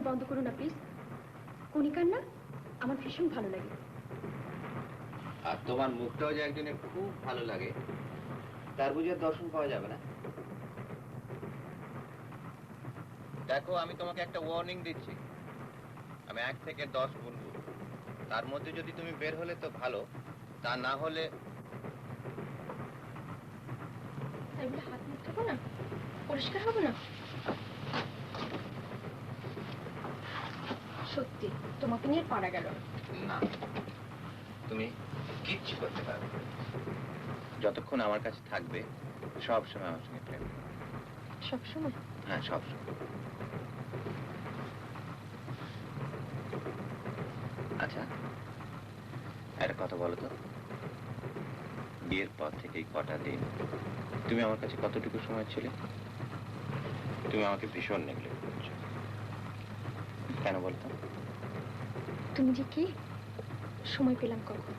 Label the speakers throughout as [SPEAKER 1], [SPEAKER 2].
[SPEAKER 1] বন্ধ করো না প্লিজ। কণিকান্না আমার ভীষণ ভালো লাগে।
[SPEAKER 2] আর তোমার মুখটাও যে একজনের খুব ভালো লাগে তার বুঝে দর্শন পাওয়া যাবে না। দেখো, আমি তোমাকে একটা ওয়ার্নিং দিচ্ছি। আমি 1 থেকে 10 বলবো, তার মধ্যে যদি তুমি বের হলে তো ভালো, তা না হলে
[SPEAKER 1] হাত মুখ থাকো না, পরিষ্কার হবে না। সত্যি তোমাকে নিয়ে পারা গেল
[SPEAKER 2] না। তুমি কিচ্ছু করতে পারবে না। যতক্ষণ আমার কাছে থাকবে সব সময় আমার সঙ্গে প্রেম।
[SPEAKER 1] সব সময়?
[SPEAKER 2] হ্যাঁ, সব সময়। আচ্ছা, একটা কথা বলো তো, বিয়ের পর থেকে কটা দিন তুমি আমার কাছে কতটুকু সময় ছিলে? তুমি আমাকে ভীষণ নেগলেক্ট করছো, কেন বলতো?
[SPEAKER 1] তুমি যে কি সময় পেলাম কখন?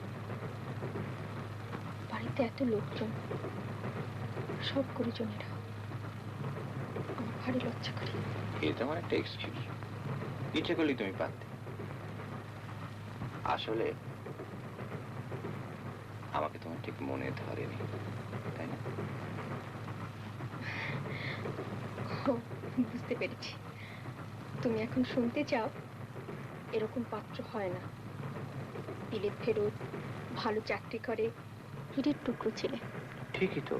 [SPEAKER 1] বাড়িতে এত লোকজন, সব গুরুজনেরা, আমার ভারী লজ্জা করে।
[SPEAKER 2] এটা আমার একটা এক্সকিউজ, ইচ্ছে করলেই তুমি পারতে। আসলে আমাকে তোমার ঠিক মনে ধরেনি, তাই না?
[SPEAKER 1] বুঝতে পেরেছি। তুমি এখন শুনতে চাও এরকম পাত্র হয় না, বিলেত ফেরত, ভালো চাকরি করে, হিরের টুকরো ছেলে।
[SPEAKER 2] ঠিকই তো।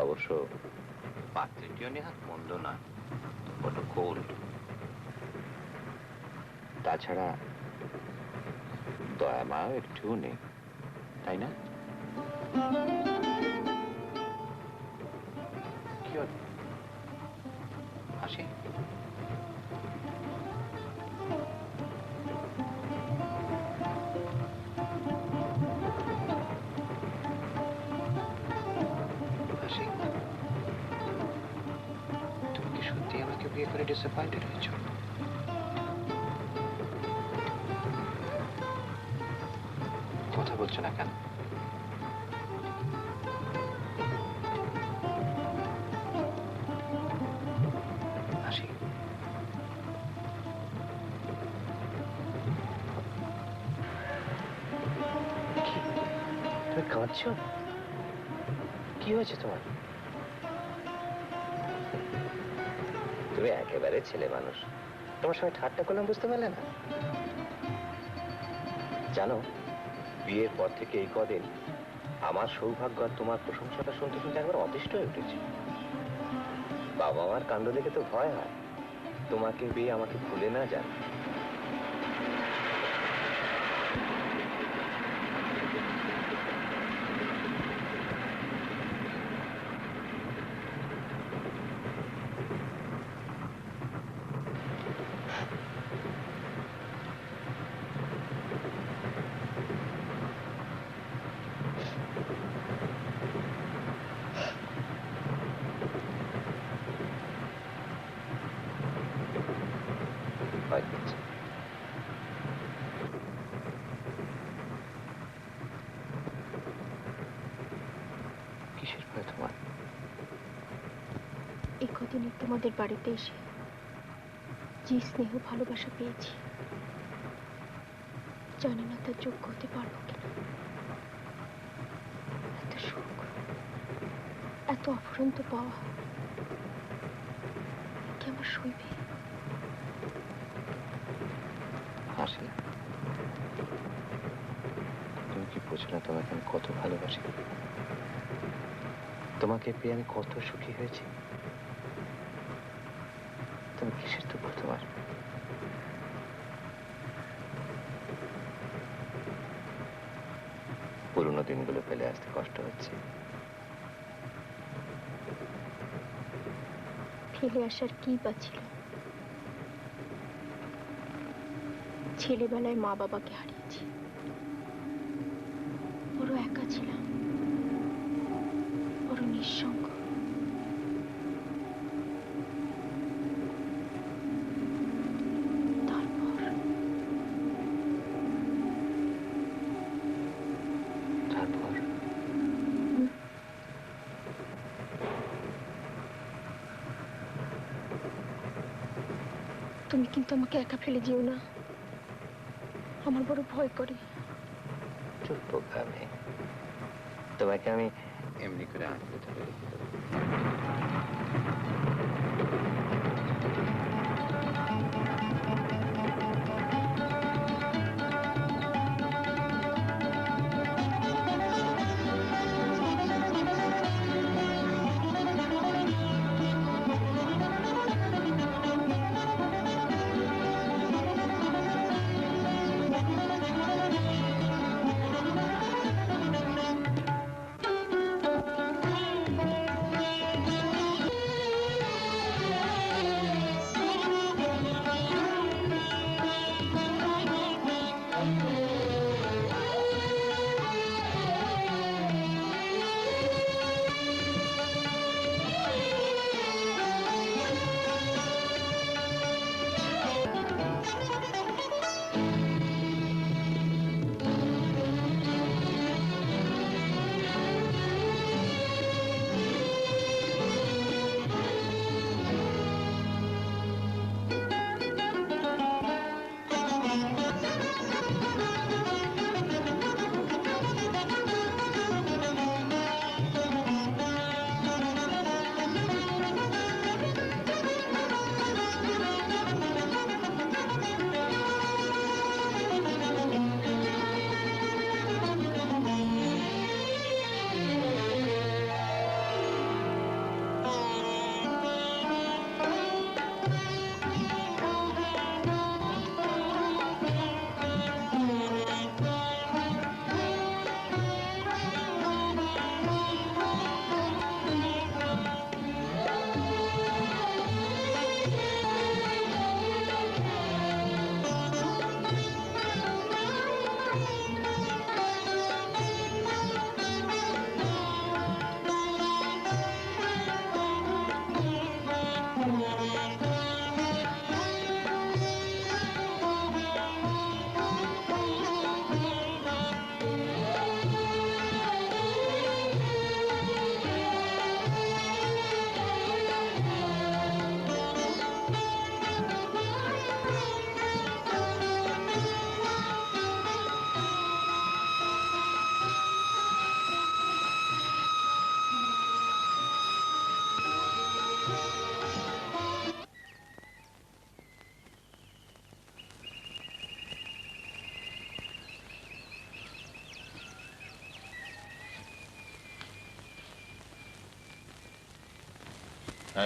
[SPEAKER 2] অবশ্য পাত্রীটিও নেহাত মন্দ না, বড় কোল্ড। তাছাড়া দয়া মাও একটুও নেই, তাই না? কি হল? হাসি? হাসি, তুমি কি সত্যি আমাকে বিয়ে করে ডিসঅ্যাপয়েন্টেড হয়েছো? কথা বলছো না কেন? হাসি, তুমি কাঁদছো? কি হয়েছে তোমার? তুমি একেবারে ছেলে মানুষ, তোমার সঙ্গে ঠাট্টা করলাম বুঝতে পারলে না? জানো, বিয়ের পর থেকে এই কদিন আমার সৌভাগ্য আর তোমার প্রশংসাটা শুনতে শুনতে একবার অতিষ্ঠ হয়ে উঠেছে। বাবা মার কাণ্ড দেখে তো ভয় হয় তোমাকে বিয়ে আমাকে ভুলে না যান। কিসের ভয় তোমার?
[SPEAKER 1] এই কদিনে তোমাদের বাড়িতে এসে যে স্নেহ ভালোবাসা পেয়েছি, জানি না তার যোগ্য হতে পারবো কিনা। এত সুখ, এত অফুরন্ত পাওয়া কি আমার সইবে?
[SPEAKER 2] হাসি, তুমি কি বুঝো না তোমাকে আমি কত ভালোবাসি? তোমাকে পেয়ে আমি কত সুখী হয়েছি। তুমি কিসের দুঃখ তোমার? পুরোনো দিনগুলো ফেলে আসতে কষ্ট হচ্ছে।
[SPEAKER 1] ফেলে আসার কি বা ছিল? ছেলেবেলায় মা বাবাকে হারিয়েছি, বড় একা ছিলাম, বড় নিঃসঙ্গ। তুমি কিন্তু আমাকে একা ফেলে যেও না, আমার বড় ভয় করে।
[SPEAKER 2] চুপ বোকা মেয়ে, তোমাকে আমি এমনি করে আঁকড়ে ধরে রেখে দেবো।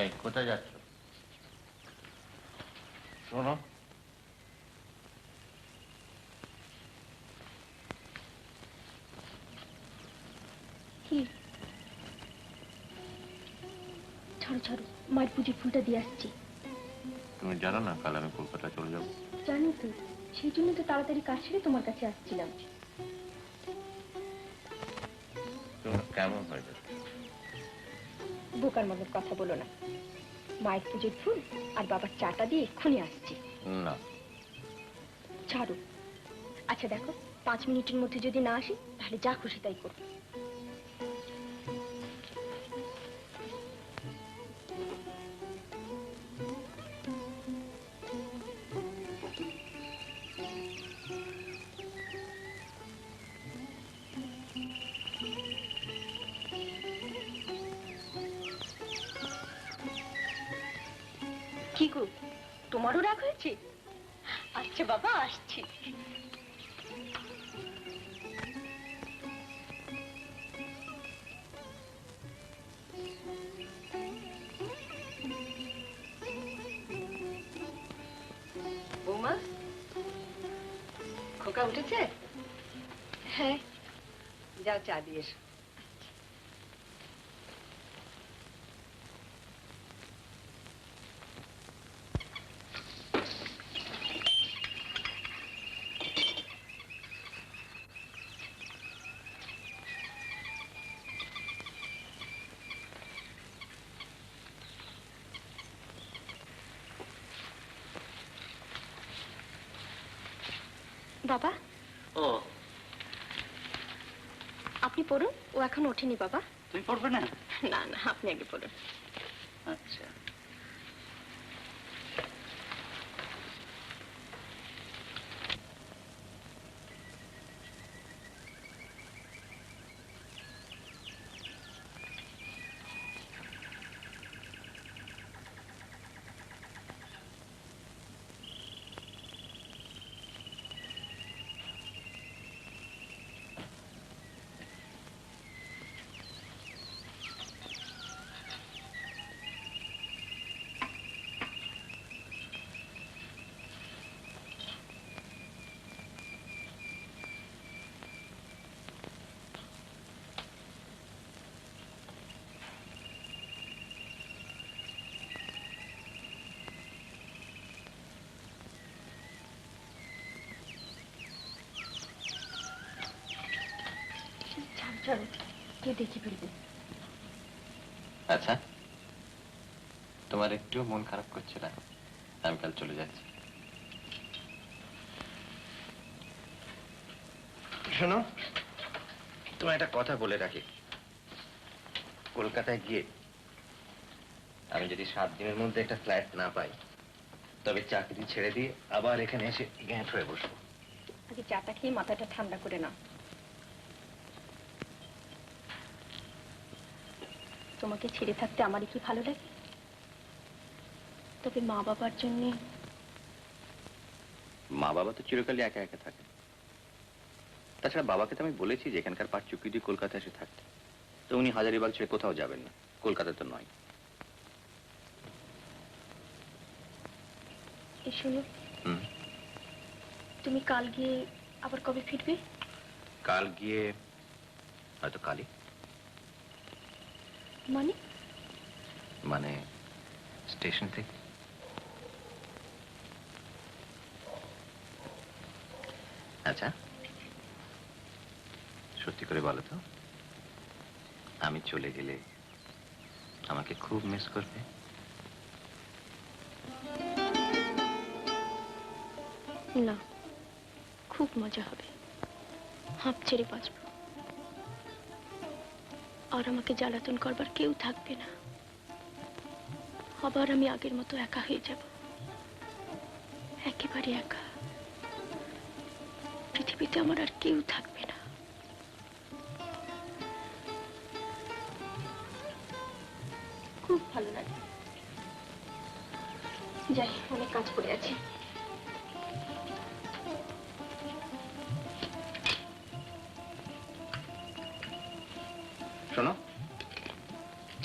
[SPEAKER 2] এই কোথায় যাচ্ছ? শোনো,
[SPEAKER 1] কি? ছাড়ো ছাড়ো, মায়ের পুজোর ফুলটা দিয়ে আসছি।
[SPEAKER 2] তুমি জানো না কাল আমি কলকাতা চলে যাবো?
[SPEAKER 1] জানি তো, সেই জন্য তো তাড়াতাড়ি কাজ সেরে তোমার কাছে আসছিলাম।
[SPEAKER 2] তোমার কেমন হয়ে যাবে?
[SPEAKER 1] বোকার মতো কথা বলো না। মায়ের পুজোর ফুল আর বাবার চাটা দিয়ে এক্ষুনি আসছি।
[SPEAKER 2] না।
[SPEAKER 1] ছাড়ো। আচ্ছা দেখো, 5 মিনিটের মধ্যে যদি না আসি তাহলে যা খুশি তাই করো। কি গো, তোমারও রাগ হয়েছে? আচ্ছা বাবা, আসছি। বৌমা, খোকা উঠেছে? হ্যাঁ। যাও চা দিয়ে এসো। বাবা।
[SPEAKER 3] ও,
[SPEAKER 1] আপনি পড়ুন, ও এখন ওঠেনি বাবা।
[SPEAKER 3] তুমি পড়বে না?
[SPEAKER 1] না না, আপনি আগে পড়ুন।
[SPEAKER 3] আচ্ছা।
[SPEAKER 1] ছাড়ো, কে দেখে ফেলবে।
[SPEAKER 2] আচ্ছা, তোমার একটু মন খারাপ করছে না? আমি কাল চলে যাচ্ছি। শোনো, তোমার একটা কথা বলে রাখি। কলকাতায় গিয়ে আমি যদি 7 দিনের মধ্যে একটা ফ্ল্যাট না পাই, তবে চাকরি ছেড়ে দিয়ে আবার এখানে এসে গ্যাঁট হয়ে বসবো।
[SPEAKER 1] আগে চাটা খেয়ে মাথাটা ঠান্ডা করে নাও। তোমাকে ছেড়ে থাকতে আমারই কি ভালো লাগে? তবে মা বাবার জন্য।
[SPEAKER 2] মা বাবা তো চিরকালই একা একা থাকে। তাছাড়া বাবাকে তো আমি বলেছি যে এখানকার পাট চুক্তি দিয়ে কলকাতা এসে থাকতে। তো উনি হাজারিবাগ ছেড়ে কোথাও যাবেন না, কলকাতা তো নয়।
[SPEAKER 1] এই শোনো,
[SPEAKER 2] হুম।
[SPEAKER 1] তুমি কাল গিয়ে আবার কবে ফিরবে?
[SPEAKER 2] কাল গিয়ে হয়তো কালই।
[SPEAKER 1] মানে?
[SPEAKER 2] মানে স্টেশন থেকে। আচ্ছা, সত্যি করে বলো তো, আমি চলে গেলে আমাকে খুব মিস করবে?
[SPEAKER 1] না, খুব মজা হবে। হাঁপ ছেড়ে বাঁচব, আর আমাকে জ্বালাতন করবার কেউ থাকবে না। আবার আমি আগের মতো একা হয়ে যাব, একেবারে একা। পৃথিবীতে আমার আর কেউ থাকবে না। খুব ভালো লাগে। যাই, অনেক কাজ পড়ে আছে।
[SPEAKER 2] শোনো,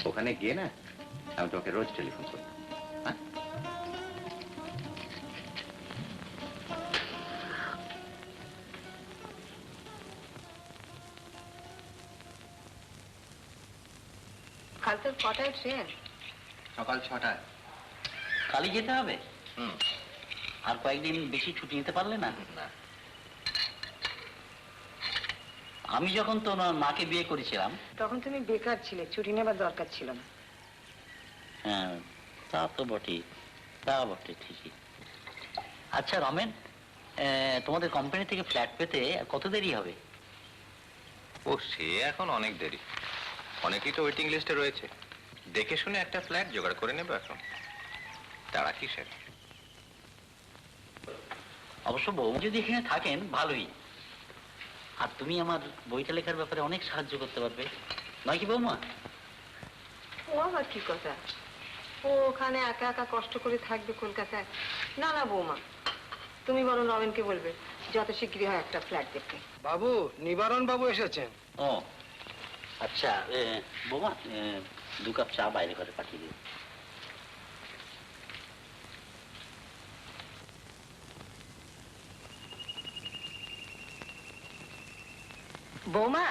[SPEAKER 2] ওখানে গিয়ে না আমি তোমাকে রোজ টেলিফোন করবো। হ্যাঁ?
[SPEAKER 3] কাল তোর কটায় ট্রেন?
[SPEAKER 2] সকাল 6টায়।
[SPEAKER 4] কালই যেতে হবে?
[SPEAKER 2] হুম।
[SPEAKER 4] আর কয়েকদিন বেশি ছুটি নিতে পারলে না?
[SPEAKER 2] না।
[SPEAKER 4] আমি যখন তোমার মাকে বিয়ে করেছিলাম
[SPEAKER 3] তখন তুমি বেকার ছিলে, ছুটি নেবার দরকার ছিল না।
[SPEAKER 4] হ্যাঁ, তা তো বটেই, তা বটে ঠিকই। আচ্ছা রমেন, তোমাদের কোম্পানি থেকে ফ্ল্যাট পেতে আর কত দেরি হবে?
[SPEAKER 2] ও, সে এখন অনেক দেরি। অনেকেই তো ওয়েটিং লিস্টে রয়েছে। দেখে শুনে একটা ফ্ল্যাট জোগাড় করে নেবে এখন। তারা কিসের?
[SPEAKER 4] অবশ্য বৌমা যদি এখানে থাকেন ভালোই। আর তুমি আমার বইটা লেখার ব্যাপারে অনেক সাহায্য করতে পারবে, নয় কি বৌমা?
[SPEAKER 3] ও আবার কি কথা? ও ওখানে একা একা কষ্ট করে থাকবে কলকাতায়? না না বৌমা, তুমি বরং নবীনকে বলবে যত শীঘ্রই হয় একটা ফ্ল্যাট দেখতে।
[SPEAKER 5] বাবু, নিবারণ বাবু এসেছেন।
[SPEAKER 4] ও আচ্ছা, বৌমা 2 কাপ চা বাইরে ঘরে পাঠিয়ে দিও।
[SPEAKER 3] বৌমা,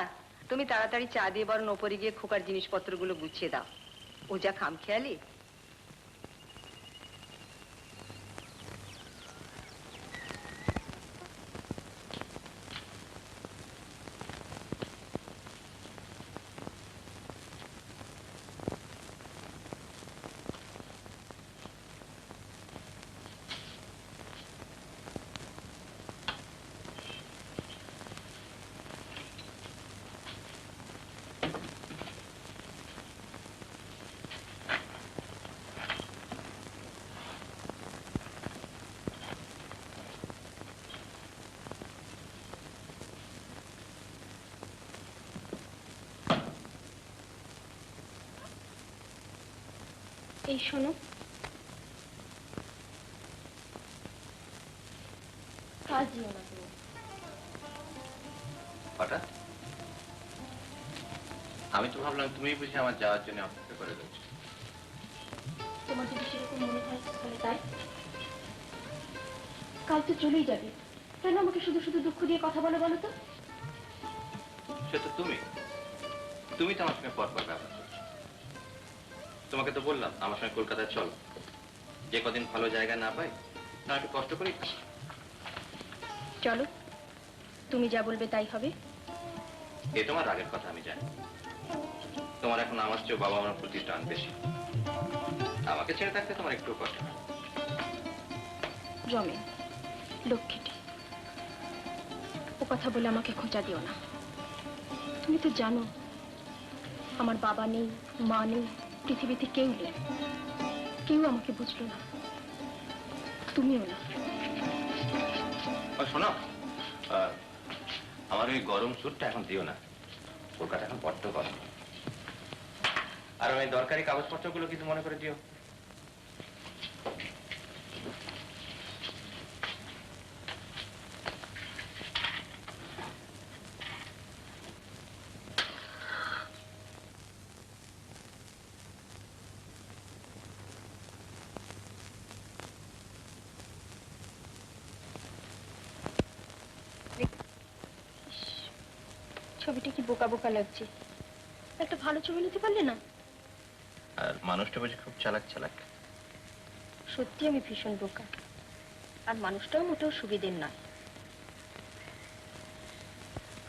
[SPEAKER 3] তুমি তাড়াতাড়ি চা দিয়ে বরং ওপরে গিয়ে খোকার জিনিসপত্রগুলো গুছিয়ে দাও। ও যা খামখেয়ালি।
[SPEAKER 1] এই শোনো, কাজ যেও না তুমি।
[SPEAKER 2] হঠাৎ? আমি তো ভাবলাম তুমি বুঝি আমার যাওয়ার জন্য অপেক্ষা করে রয়েছো।
[SPEAKER 1] তোমার যদি সেরকম মনে হয় তাহলে তাই। কাল তো চলেই যাবে, কেন আমাকে শুধু শুধু দুঃখ দিয়ে কথা বলো বলো তো?
[SPEAKER 2] সে তো তুমি তো আমার সঙ্গে পর ব্যবহার করছো। তোমাকে তো বললাম আমার সঙ্গে কলকাতায় চলো, যে কদিন ভালো জায়গা না পাই না একটু কষ্ট করি।
[SPEAKER 1] চলো, তুমি যা বলবে তাই হবে।
[SPEAKER 2] এ তোমার রাগের কথা আমি জানি। তোমার এখন আমার চেয়ে বাবা আমার প্রতি টান বেশি। আমাকে ছেড়ে থাকতে তোমার একটু কষ্ট হয়।
[SPEAKER 1] রমেন, লক্ষ্মীটি, ও কথা বলে আমাকে খোঁচা দিও না। তুমি তো জানো আমার বাবা নেই, মা নেই, পৃথিবীতে কেউ নেই। কেউ আমাকে বুঝলো না, তুমিও না।
[SPEAKER 2] শোনো, আমার ওই গরম স্যুটটা এখন দিও না, কলকাতা এখন বড্ড গরম। আর ওই দরকারি কাগজপত্রগুলো কিন্তু মনে করে দিও।
[SPEAKER 1] ছবিটা কি বোকা বোকা লাগছে। একটা ভালো ছবি নিতে পারলে না?
[SPEAKER 2] আর মানুষটা বুঝি খুব চালাক চালাক।
[SPEAKER 1] সত্যি আমি ভীষণ বোকা, আর মানুষটাও মোটেও সুবিধের নয়।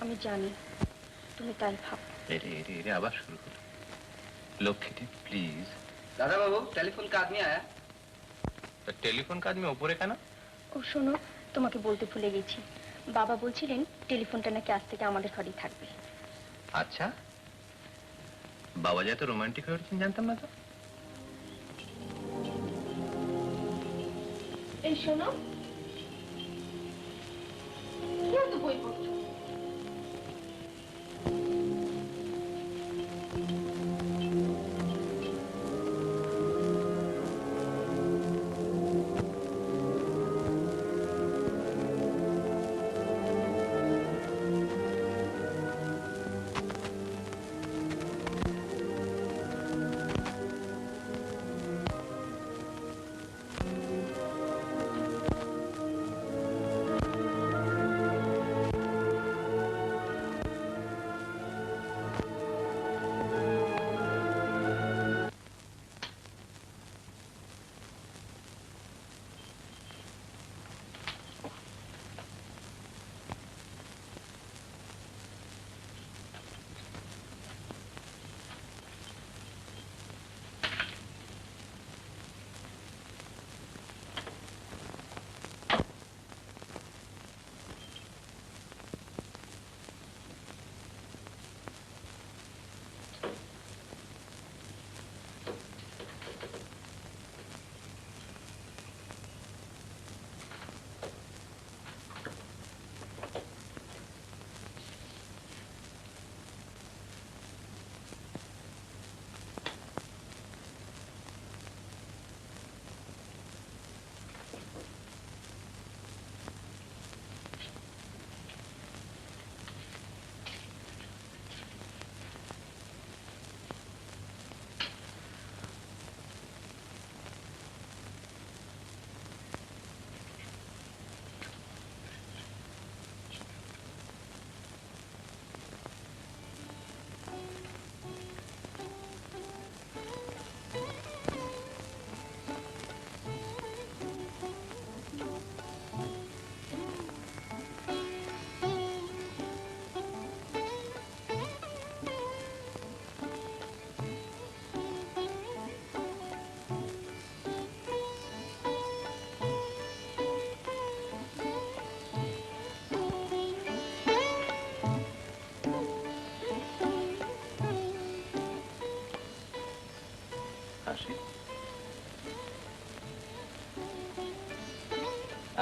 [SPEAKER 1] আমি জানি তুমি তাই ভাব।
[SPEAKER 2] এরে আবার শুরু হলো। লক্ষ্মীটি প্লিজ।
[SPEAKER 5] दादा बाबू टेलीफोन का आदमी आया।
[SPEAKER 2] টেলিফোন কাজ আমি ওপরে কেন?
[SPEAKER 1] ও শোনো, তোমাকে বলতে ভুলে গেছি, বাবা বলছিলেন টেলিফোনটা নাকি আজ থেকে আমাদের ঘরেই থাকবে।
[SPEAKER 2] আচ্ছা, বাবা যে এত রোমান্টিক হয়ে উঠছেন জানতাম না তো।
[SPEAKER 1] এই শোনো, কেউ তো বই পড়ছো।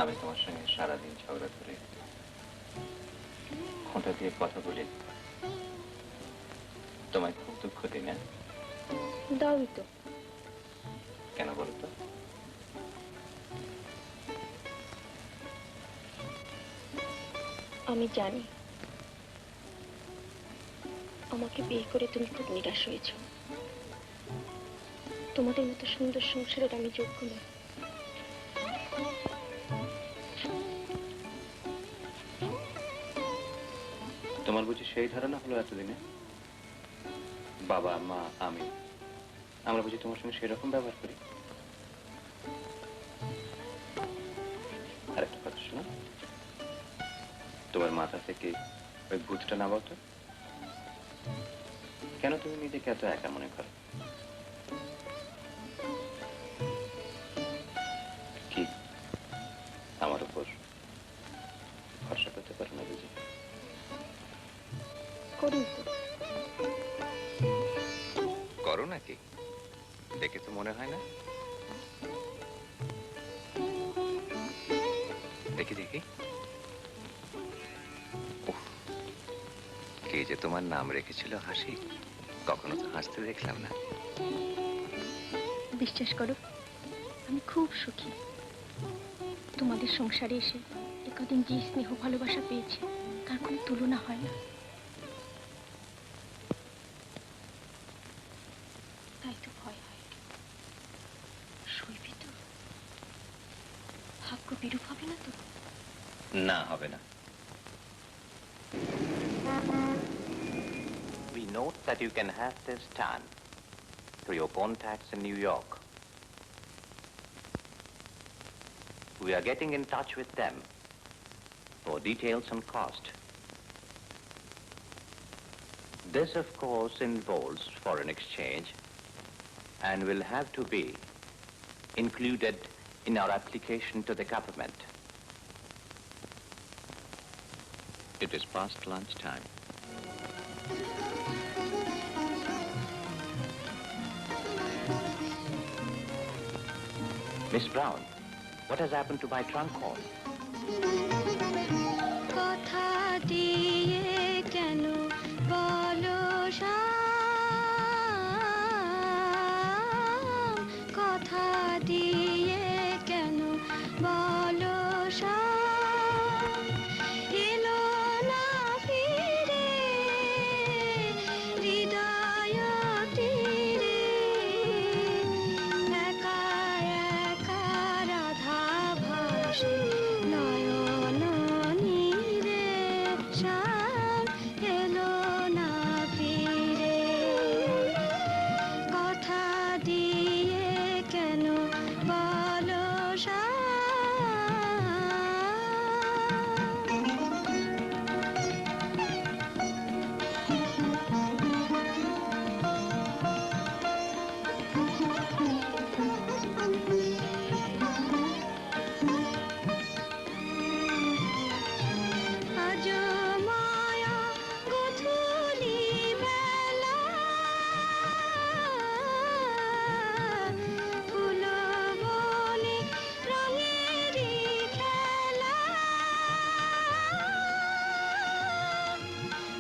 [SPEAKER 2] আমি তোমার সঙ্গে সারাদিন ঝগড়া করে খোঁটা দিয়ে কথা বলে তোমায় খুব দুঃখ দিই না?
[SPEAKER 1] দাওই তো।
[SPEAKER 2] কেন বলো তো?
[SPEAKER 1] আমি জানি আমাকে বিয়ে করে তুমি খুব নিরাশ হয়েছ। তোমাদের মতো সুন্দর সংসারের আমি যোগ্য নই।
[SPEAKER 2] তোমার বুঝি সেই ধারণা হলো এতদিনে? বাবা মা আমি, আমরা বুঝি তোমার সঙ্গে সেরকম ব্যবহার করি? আরেকটা কথা শোনো, তোমার মাথা থেকে ওই ভূতটা নামাও তো। কেন তুমি নিজেকে এত একা মনে করো? কি আমার উপর ভরসা করতে পারো না বুঝি?
[SPEAKER 1] করি তো।
[SPEAKER 2] করো নাকি? দেখে তো মনে হয় না। দেখি দেখি। উফ, কে যে তোমার নাম রেখেছিল হাসি? কখনো তো হাসতে দেখলাম না।
[SPEAKER 1] বিশ্বাস করো, আমি খুব সুখী। তোমাদের সংসারে এসে একদিন যে স্নেহ ভালোবাসা পেয়েছি তার কোনো তুলনা হয় না। তাই তো ভয় হয়। সইবি তো? ভাগ্য বিরূপ হবে না তো?
[SPEAKER 2] না, হবে না। We note that you can have this done through your contacts in New York. We are getting in touch with them for details on cost. This, of course, involves foreign exchange and will have to be included in our application to the government. It is past lunchtime. Miss Brown, what has happened to my trunk call?
[SPEAKER 1] কথা দিয়ে কেন বলো শ্যাম, কথা দিয়ে কেন বলো শ্যাম, এলো না ফিরে হৃদয় তীরে, একা একা রাধা ভাসে নয়ন নীরে, শ্যাম এলো না ফিরে, কথা দিয়ে কেন বলো শ্যাম। আজ মায়া গোধূলি বেলা, ফুল বনে রঙেরই খেলা,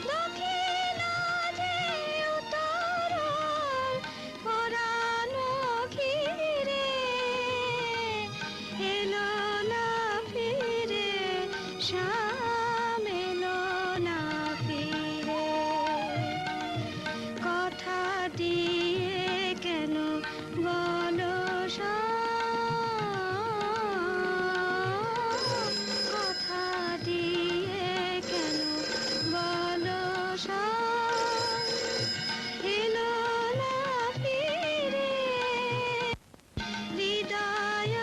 [SPEAKER 1] দক্ষিণ যে উত্তরণ পরানো ঘিরে, এলো না ফিরে শ্যাম, এলো না ফিরে, কথা দিয়ে কেন বলো শ্যাম, কথা দিয়ে কেন বলো শ্যাম, এলো না ফিরে হৃদয়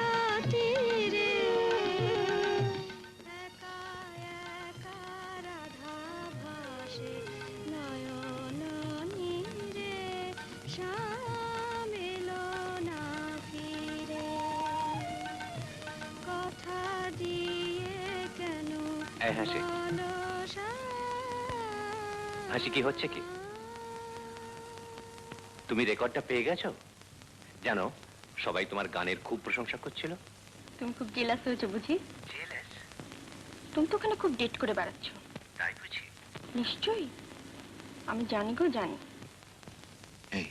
[SPEAKER 1] তীরে, একা একা রাধা ভাসে নয়ন নীরে, শ্যাম এলো না ফিরে, কথা দিয়ে কেন
[SPEAKER 2] এই হাসি।
[SPEAKER 1] বলো শ্যাম।
[SPEAKER 2] হাসি, কি হচ্ছে কি? তুমি রেকর্ডটা পেয়ে গেছো? জানো, সবাই তোমার গানের খুব প্রশংসা করছিল।
[SPEAKER 1] তুমি খুব জেলাস হয়েছো বুঝি?
[SPEAKER 2] জেলাস?
[SPEAKER 1] তুমি তো ওখানে খুব ডেট করে বেড়াচ্ছ।
[SPEAKER 2] তাই বুঝি?
[SPEAKER 1] নিশ্চয়ই, আমি জানি গো, জানি।
[SPEAKER 2] এই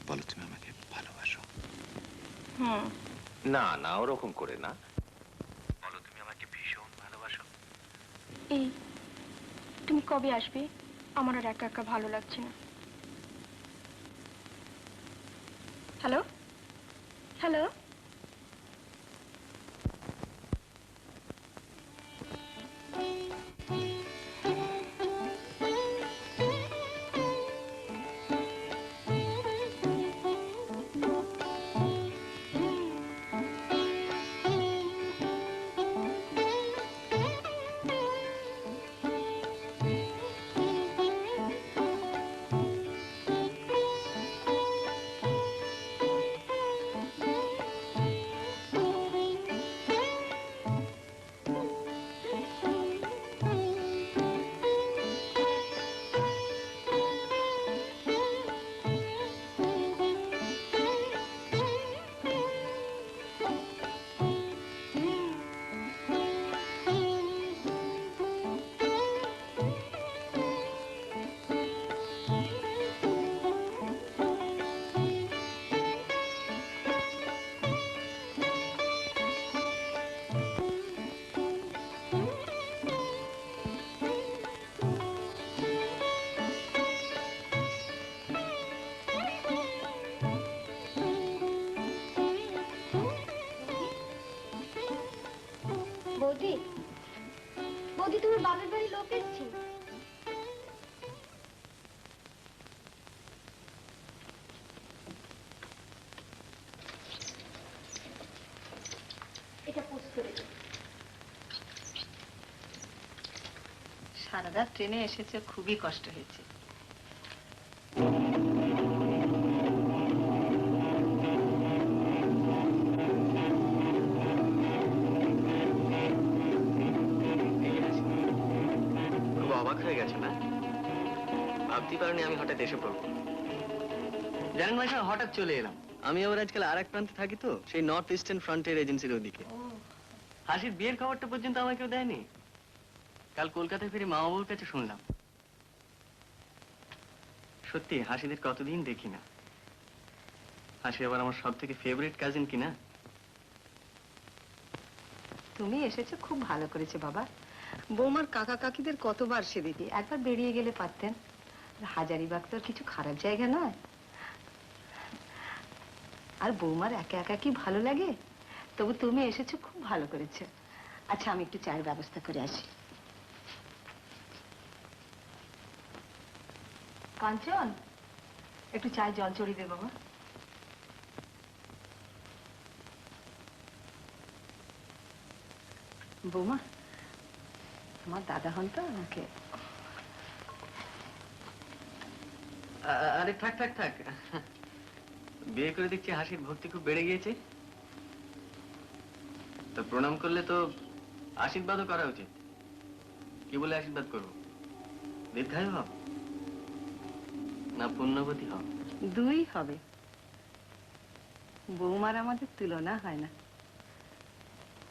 [SPEAKER 2] বলো, তুমি আমাকে ভালোবাসো?
[SPEAKER 1] হুম।
[SPEAKER 2] না না, ওরকম করে না। বলো, তুমি আমাকে ভীষণ ভালোবাসো?
[SPEAKER 1] এই, তুমি কবে আসবে? আমার আর একা একা ভালো লাগছে না। হ্যালো হ্যালো, বাড়ির লোক এসছে। এটা পোস্ট করে দিন।
[SPEAKER 3] সারা রাত ট্রেনে এসেছে, খুবই কষ্ট হয়েছে।
[SPEAKER 5] খুব অবাক হয়ে গেছে না? ভাবতেই পারিনি আমি হঠাৎ এসে পড়বো। জানেন ভাই সাহেব, হঠাৎ চলে এলাম। আমি আবার আজকাল আর এক প্রান্তে থাকি তো, সেই নর্থ ইস্টার্ন ফ্রন্টিয়ার এজেন্সির ওদিকে। হাসির বিয়ের খবরটা পর্যন্ত আমাকে কেউ দেয়নি। কাল কলকাতায় ফিরে মা বাবুর কাছে শুনলাম। সত্যি হাসিদের কতদিন দেখি না। হাসি আবার আমার সব থেকে ফেভারিট কাজিন কিনা।
[SPEAKER 3] তুমি এসেছো, খুব ভালো করেছে বাবা। বৌমার কাকা কাকিদের কতবার সে দিদি, একবার বেরিয়ে গেলে পারতেন। হাজারিবাগ তো আর কিছু খারাপ জায়গা নয়। আর বৌমার একা একা কি ভালো লাগে? তবু তুমি এসেছো, খুব ভালো করেছো। আচ্ছা, আমি একটু চায়ের ব্যবস্থা করে আসি। কাঞ্চন, একটু চায় জল চড়িয়ে দে বাবা। বৌমা, তোমার দাদা হন তো আমাকে।
[SPEAKER 5] আরে থাক থাক থাক, বিয়ে করে দেখছি হাসির ভক্তি খুব বেড়ে গিয়েছে। তো প্রণাম করলে তো আশীর্বাদও করা উচিত। কি বলে আশীর্বাদ করবো? দীর্ঘায়ু হও না পুণ্যবতী হও?
[SPEAKER 3] দুই হবে। বৌমার আমাদের তুলনা হয় না।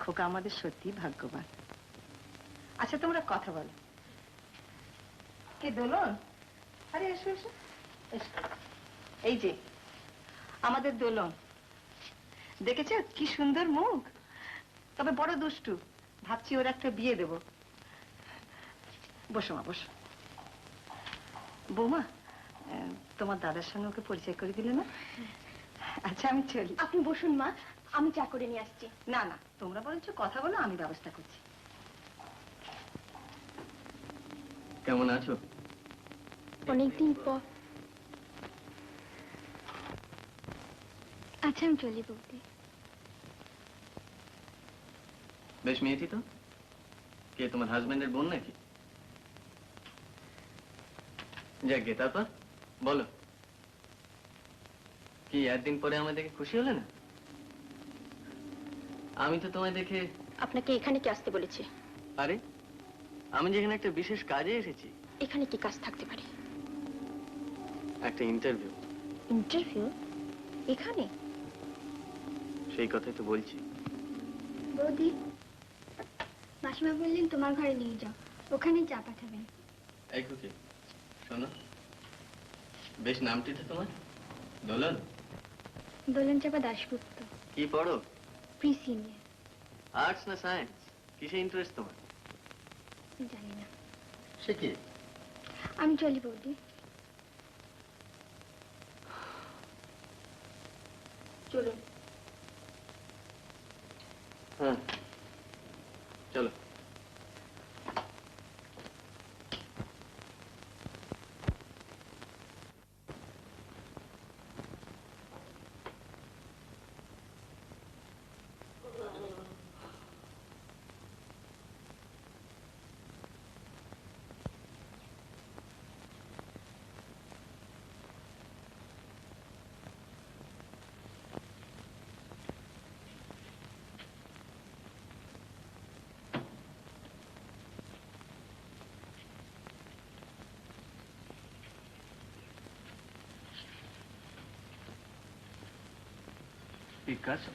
[SPEAKER 3] খোকা আমাদের সত্যি ভাগ্যবান। আচ্ছা, তোমরা কথা বলো। কে দোলন? আরে এসো এসো এসো। এই যে আমাদের দোলন, দেখেছ কি সুন্দর মুখ, তবে বড় দুষ্টু। ভাবছি ওর একটা বিয়ে দেব। বসো মা, বসো। বৌমা, তোমার দাদার সঙ্গে ওকে পরিচয় করে দিলে না? আচ্ছা, আমি চলি।
[SPEAKER 1] আপনি বসুন মা, আমি চা করে নিয়ে আসছি।
[SPEAKER 3] না না, তোমরা বলছো কথা বলো, আমি ব্যবস্থা করছি।
[SPEAKER 5] কেমন আছো?
[SPEAKER 1] অনেকদিন পর। আচ্ছা, আমি চলি বৌদি।
[SPEAKER 5] বেশ মেয়েটি তো। কে তোমার হাজবেন্ডের বোন নাকি? যাকে, তারপর বলো, কি একদিন পরে আমায় দেখে খুশি হলে না? আমি তো তোমায় দেখে।
[SPEAKER 1] আপনাকে এখানে কি আসতে বলেছে?
[SPEAKER 5] আরে, আমি যেখানে একটা বিশেষ কাজে এসেছি।
[SPEAKER 1] এখানে কি কাজ থাকতে পারে?
[SPEAKER 5] একটা ইন্টারভিউ।
[SPEAKER 1] ইন্টারভিউ? এখানে?
[SPEAKER 5] সেই কথাই তো বলছি।
[SPEAKER 6] বৌদি, মাসিমা বললেন তোমার ঘরে নিয়ে যাও, ওখানে চা পাঠাবেন।
[SPEAKER 5] এই খুকি, শোনো, বেশ নামটি তো তোমার, দোলন।
[SPEAKER 6] দোলন চাপা দাশগুপ্ত।
[SPEAKER 5] কি পড়ো?
[SPEAKER 6] Pre senior.
[SPEAKER 5] আর্টস না সায়েন্স? কিসে ইন্টারেস্ট তোমার?
[SPEAKER 6] জানি না।
[SPEAKER 5] সে কি?
[SPEAKER 6] আমি চলি বৌদি।
[SPEAKER 1] চলুন।
[SPEAKER 5] হ্যাঁ, চলো। Picasso.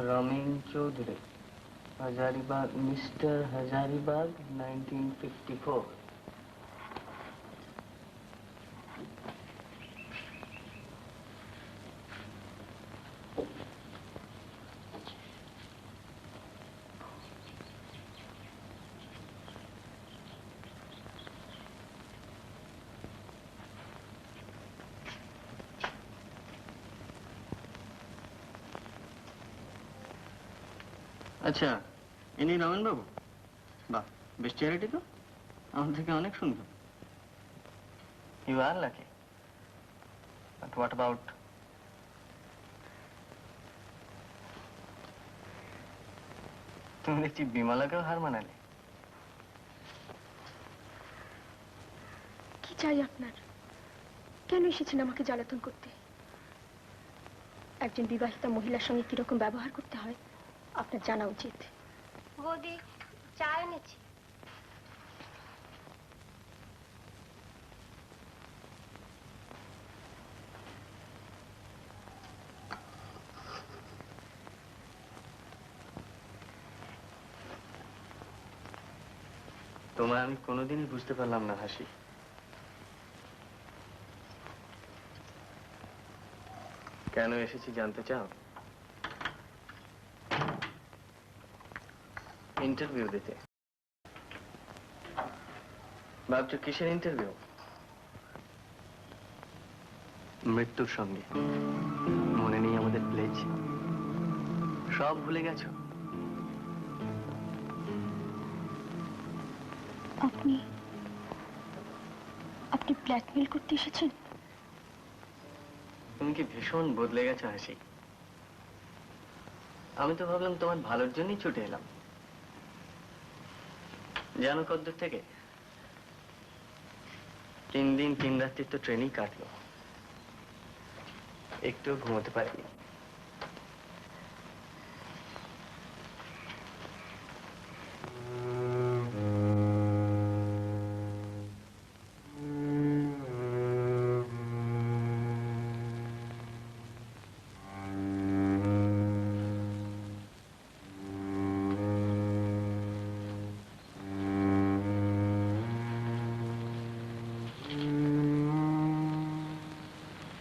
[SPEAKER 5] Ramin Chaudhary, Hazaribagh, Mr. Hazaribagh, 1954. আচ্ছা, ইনি রমেন বাবু? বাহ, বেশ চ্যারিটি তো, আমার থেকে অনেক সুন্দর। You are lucky. But what about? তুমি দেখছি বিমলাকেও হার মানালে।
[SPEAKER 1] কি চাই আপনার? কেন এসেছেন আমাকে জ্বালাতন করতে? একজন বিবাহিতা মহিলার সঙ্গে কিরকম ব্যবহার করতে হয় আপনার জানা উচিত।
[SPEAKER 6] বৌদি চা এনেছি।
[SPEAKER 5] তোমার আমি কোনোদিনই বুঝতে পারলাম না হাসি। কেন এসেছি জানতে চাও? ইন্টারভিউ দিতে। ভাবছো কিসের ইন্টারভিউ? মৃত্যুর সঙ্গে। মনে নেই আমাদের প্লেজ? সব ভুলে গেছো?
[SPEAKER 1] আপনি আপনি ব্ল্যাকমেল করতে এসেছেন?
[SPEAKER 5] তুমি কি ভীষণ বদলে গেছো হাসি। আমি তো ভাবলাম তোমার ভালোর জন্যই ছুটে এলাম। জানো কতদূর থেকে? 3 দিন 3 রাত্রির তো ট্রেনেই কাটলো, একটুও ঘুমোতে পারিনি।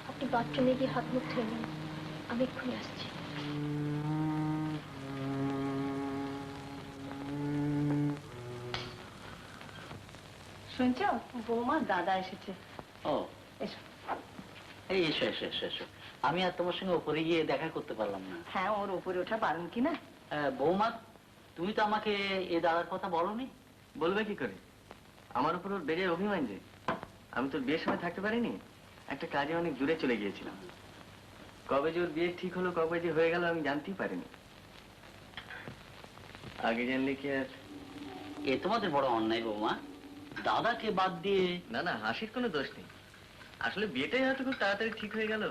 [SPEAKER 1] আপনি বাথরুমে গিয়ে হাত মুখ ধুয়ে নিন, আমি এক্ষুনি আসছি।
[SPEAKER 3] শুনছো, বৌমা দাদা এসেছে।
[SPEAKER 4] ও,
[SPEAKER 3] এসো।
[SPEAKER 4] এই এসো এসো এসো এসো। আমি আর তোমার সঙ্গে উপরে গিয়ে দেখা করতে পারলাম না।
[SPEAKER 3] হ্যাঁ, ওর উপরে ওঠা বারণ কিনা?
[SPEAKER 4] বৌমা, তুমি তো আমাকে এ দাদার কথা বলনি।
[SPEAKER 5] বলবে কি করে? আমার উপর ওর বেড়ে অভিমান যে আমি তোর বিয়ের সময় থাকতে পারিনি। একটা কাজে অনেক দূরে চলে গিয়েছিলাম। কবে যে ওর বিয়ে ঠিক হলো, কবে যে হয়ে গেল আমি জানতেই পারিনি। আগে জানলে কি আর।
[SPEAKER 4] এ তোমাদের বড় অন্যায় বৌমা, দাদাকে বাদ দিয়ে।
[SPEAKER 5] না না, হাসির কোনো দোষ নেই। আসলে বিয়েটাই হয়তো খুব তাড়াতাড়ি ঠিক হয়ে গেল।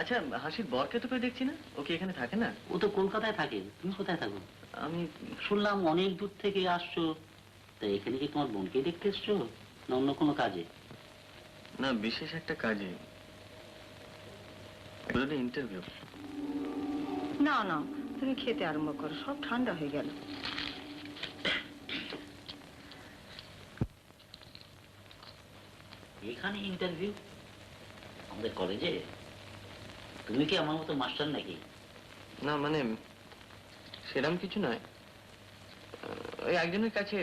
[SPEAKER 5] আচ্ছা, হাসির বরকে তো কেউ দেখছি না, ও কি এখানে থাকে না?
[SPEAKER 4] ও তো কলকাতায় থাকে, তুমি কোথায় থাকো?
[SPEAKER 5] আমি
[SPEAKER 4] শুনলাম অনেক দূর থেকে আসছো, তা এখানে কি তোমার বোনকে দেখতে এসছো না অন্য কোনো কাজে?
[SPEAKER 5] না, বিশেষ একটা কাজে। ইন্টারভিউ।
[SPEAKER 3] না না, তুমি খেতে আরম্ভ করো, সব ঠান্ডা হয়ে গেল।
[SPEAKER 4] এখানে ইন্টারভিউ? আমাদের কলেজে? তুমি কি আমার মতো মাস্টার নাকি?
[SPEAKER 5] না মানে সেরকম কিছু নয়, ওই একজনের কাছে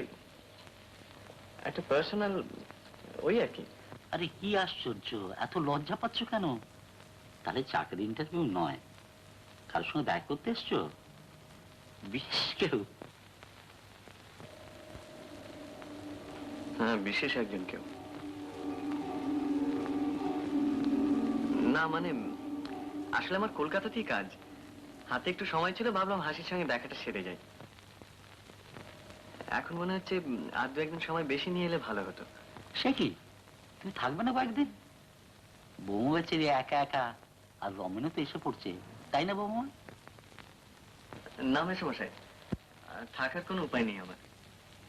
[SPEAKER 5] একটা পার্সোনাল, ওই আর কি।
[SPEAKER 4] আরে কি আশ্চর্য, এত লজ্জা পাচ্ছ কেন? তাহলে চাকরি ইন্টারভিউ নয়, কারোর সঙ্গে দেখা করতে এসছো? বিশেষ কেউ?
[SPEAKER 5] হ্যাঁ, বিশেষ একজন কেউ। না মানে আসলে আমার কলকাতাতেই কাজ, হাতে একটু সময় ছিল, ভাবলাম হাসির সঙ্গে দেখাটা সেরে যায়। এখন মনে হচ্ছে আর 2 একদিন সময় বেশি নিয়ে এলে ভালো হতো।
[SPEAKER 4] সে কি, তুমি থাকবে না কয়েকদিন? বৌমা বেচারি একা একা, আর রমেনও তো এসে পড়ছে, তাই না বৌমা?
[SPEAKER 5] না মেসোমশাই, থাকার কোনো উপায় নেই আমার।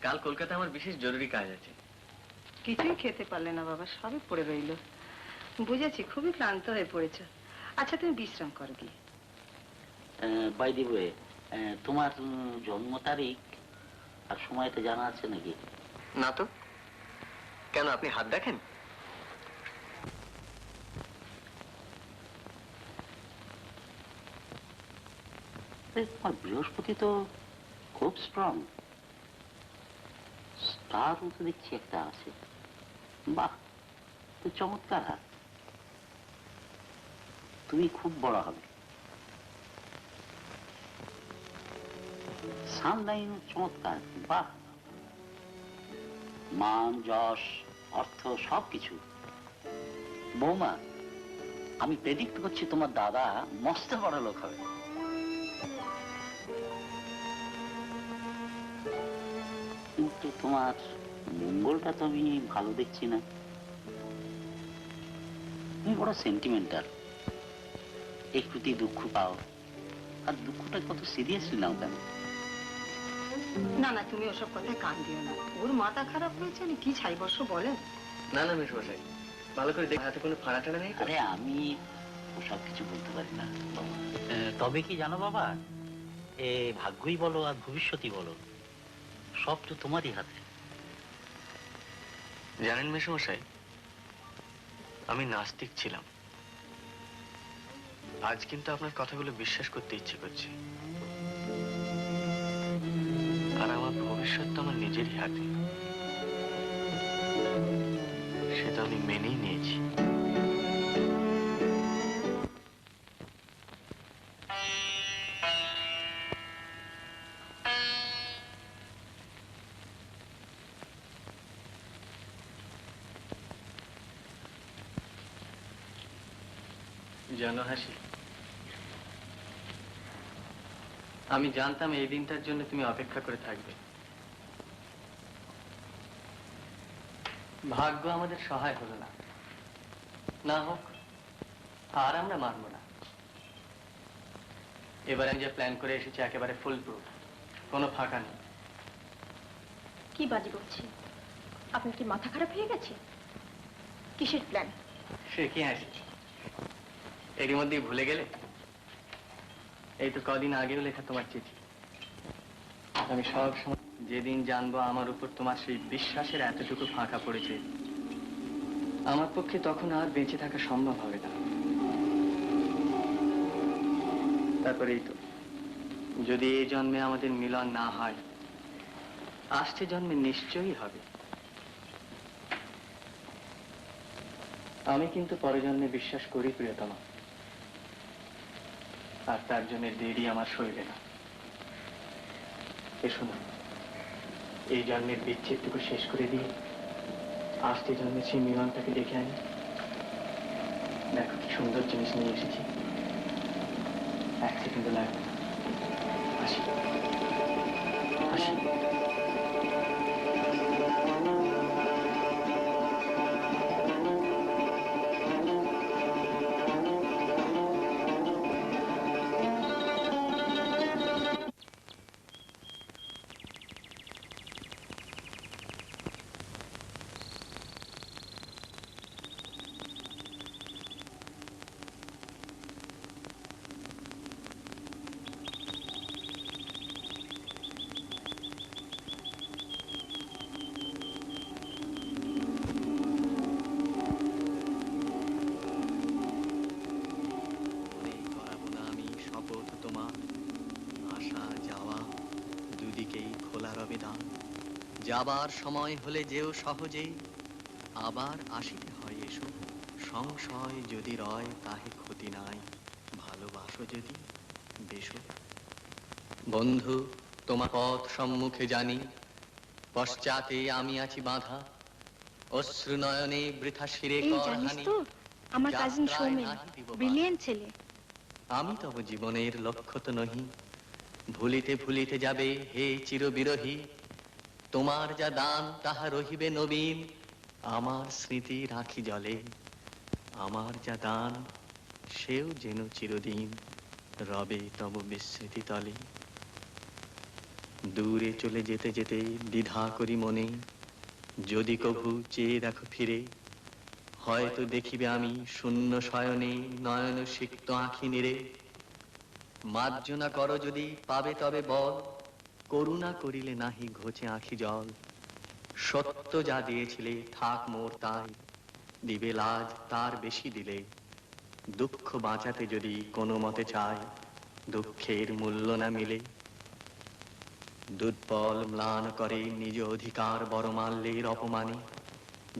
[SPEAKER 5] কাল কলকাতা আমার বিশেষ জরুরি কাজ আছে।
[SPEAKER 3] কিছুই খেতে পারলে না বাবা, সবই পড়ে রইল। বুঝেছি, খুবই ক্লান্ত হয়ে পড়েছ। আচ্ছা, তুমি বিশ্রাম করো গিয়ে।
[SPEAKER 4] বাই দি ওয়ে, তোমার জন্ম তারিখ আর সময়টা জানা আছে নাকি?
[SPEAKER 5] না তো। কেন, আপনি হাত দেখেন?
[SPEAKER 4] তোমার বৃহস্পতি তো খুব স্ট্রং, স্টার মতো দেখছি একটা আছে। বাহ, তো চমৎকার হাত। তুমি খুব বড় হবে। সানলাইন চমৎকার, বাহ। মান, যশ, অর্থ সবকিছু। বৌমা, আমি প্রেডিক্ট করছি তোমার দাদা মস্ত বড় লোক হবে। কিন্তু তোমার মঙ্গলটা তো আমি ভালো দেখছি না। তুমি বড় সেন্টিমেন্টাল, একটুতেই দুঃখ পাও, আর দুঃখটা কত সিরিয়াসলি নাও কেন?
[SPEAKER 3] না না, তুমি ওসব কথায় কান দিও না। ওর মাথা খারাপ হয়েছে, আমি কি ছাই বর্ষ বলেন।
[SPEAKER 5] না না মেশমশাই, ভালো করে দেখ, হাতে কোনো ফাড়া টাড়া নেই তো?
[SPEAKER 4] আরে আমি ওসব কিছু বলতে পারি না বাবা। তবে কি জানো বাবা, এ ভাগ্যই বলো আর ভবিষ্যৎই বলো, সব তো তোমারই হাতে।
[SPEAKER 5] জানেন মেশমশাই, আমি নাস্তিক ছিলাম, আজ কিন্তু আপনার কথাগুলো বিশ্বাস করতে ইচ্ছে করছে। আর আমার ভবিষ্যৎ তো আমার নিজেরই হাতে, সেটা আমি মেনেই নিয়েছি। জানো হাসি, আমি জানতাম এই দিনটার জন্য তুমি অপেক্ষা করে থাকবে। ভাগ্য আমাদের সহায় হলো না, না হোক, আর আমরা মানব না। এবার আমি যে প্ল্যান করে এসেছি একেবারে ফুল প্রুফ, কোনো ফাঁকা নেই।
[SPEAKER 1] কি বাজি করছি? আপনার কি মাথা খারাপ হয়ে গেছে? কিসের প্ল্যান?
[SPEAKER 5] সে কি হাসি, এরই মধ্যেই ভুলে গেলে? এই তো কদিন আগেও লেখা তোমার চিঠি। আমি সব সময় যেদিন জানবো আমার উপর তোমার সেই বিশ্বাসের এতটুকু ফাঁকা পড়েছে, আমার পক্ষে তখন আর বেঁচে থাকা সম্ভব হবে না। তারপরে এই তো, যদি এই জন্মে আমাদের মিলন না হয়, আসছে জন্মে নিশ্চয়ই হবে। আমি কিন্তু পরজন্মে বিশ্বাস করি প্রিয়তমা, আর তার জন্য দেরি আমার সইবে না। এসো না, এই জন্মের বিচ্ছেদটুকু শেষ করে দিয়ে আসতে জন্মে সেই মিলনটাকে ডেকে আনি। দেখো কি সুন্দর জিনিস নিয়ে এসেছি, এক সেকেন্ড লাগবে না। আসি আসি। যাবার সময় হলে যেও সহজেই, আবার আসিতে হয় এসো। সংশয় যদি রয় তাহে ক্ষতি নাই, ভালোবাসো যদি বেশো। বন্ধু, তোমার পথ সম্মুখে জানি, পশ্চাতে আমি আছি বাঁধা। অশ্রু নয়নে বৃথা শিরে
[SPEAKER 6] এই জানিস
[SPEAKER 5] করহানি,
[SPEAKER 6] তো, আমার কাজিন
[SPEAKER 5] যাত্রায়
[SPEAKER 6] সৌমেন
[SPEAKER 5] নাহি দিব বাধা।
[SPEAKER 6] ব্রিলিয়েন্ট ছেলে।
[SPEAKER 5] আমি তব জীবনের লক্ষ্য তো নহি, ভুলিতে ভুলিতে যাবে হে চিরবিরহী। তোমার যা দান তাহা রহিবে নবীন, আমার স্মৃতি রাখি জলে। আমার যা দান সেও যেন চিরদিন রবে তব বিস্মৃতি তলে। দূরে চলে যেতে যেতে দ্বিধা করি মনে, যদি কভু চেয়ে দেখো ফিরে, হয়তো দেখিবে আমি শূন্য শয়নে নয়ন সিক্ত আঁখি নিরে। মার্জনা করো যদি পাবে তবে বল, করুণা করিলে নাহি ঘোচে আঁখি জল। সত্য যা দিয়েছিলে থাক মোর তাই, দিবে লাজ তার বেশি দিলে। দুঃখ বাঁচাতে যদি কোনো মতে চায়, দুঃখের মূল্য না মিলে। দুর্বল ম্লান করে নিজ অধিকার বড়মাল্যের অপমানে,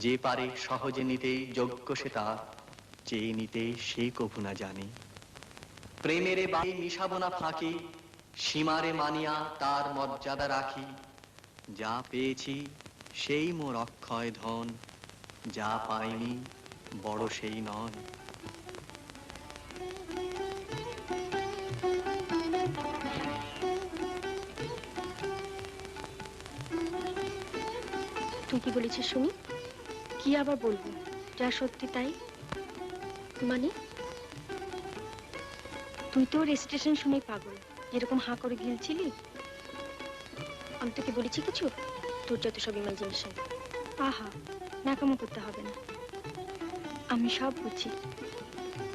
[SPEAKER 5] যে পারে সহজে নিতে যোগ্য সে তার, চেয়ে নিতে সে কভু না জানে। প্রেমের বাই মিশাবো না ফাঁকি, সীমারে মানিয়া তার মর্যাদা রাখি, যা পেয়েছি সেই মোর অক্ষয় ধন, যা পাইনি বড় সেই নয়।
[SPEAKER 1] তুই কি বলেছিস শুনি? কি আবার বলবো, যা সত্যি তাই। মানে তুই তো রেজিস্ট্রেশন শুনেই পাগল, যেরকম হাঁ করে গিলছিলি। আমি তোকে বলেছি কিছু? তোর যত সব ইমাজিনেশন। আহা, ন্যাকামো করতে হবে না, আমি সব বুঝি।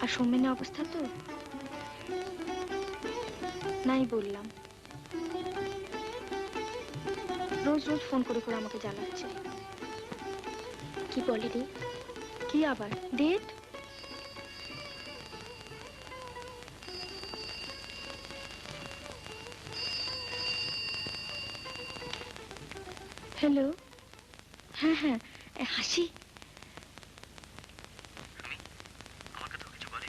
[SPEAKER 1] আর সৌমেনের অবস্থা তো নাই বললাম, রোজ রোজ ফোন করে করে আমাকে জ্বালাচ্ছে। কি বলে রে? কি আবার ডেট? হ্যালো, হ্যাঁ হ্যাঁ, হাসি।
[SPEAKER 5] আমাকে তো কিছু বলে?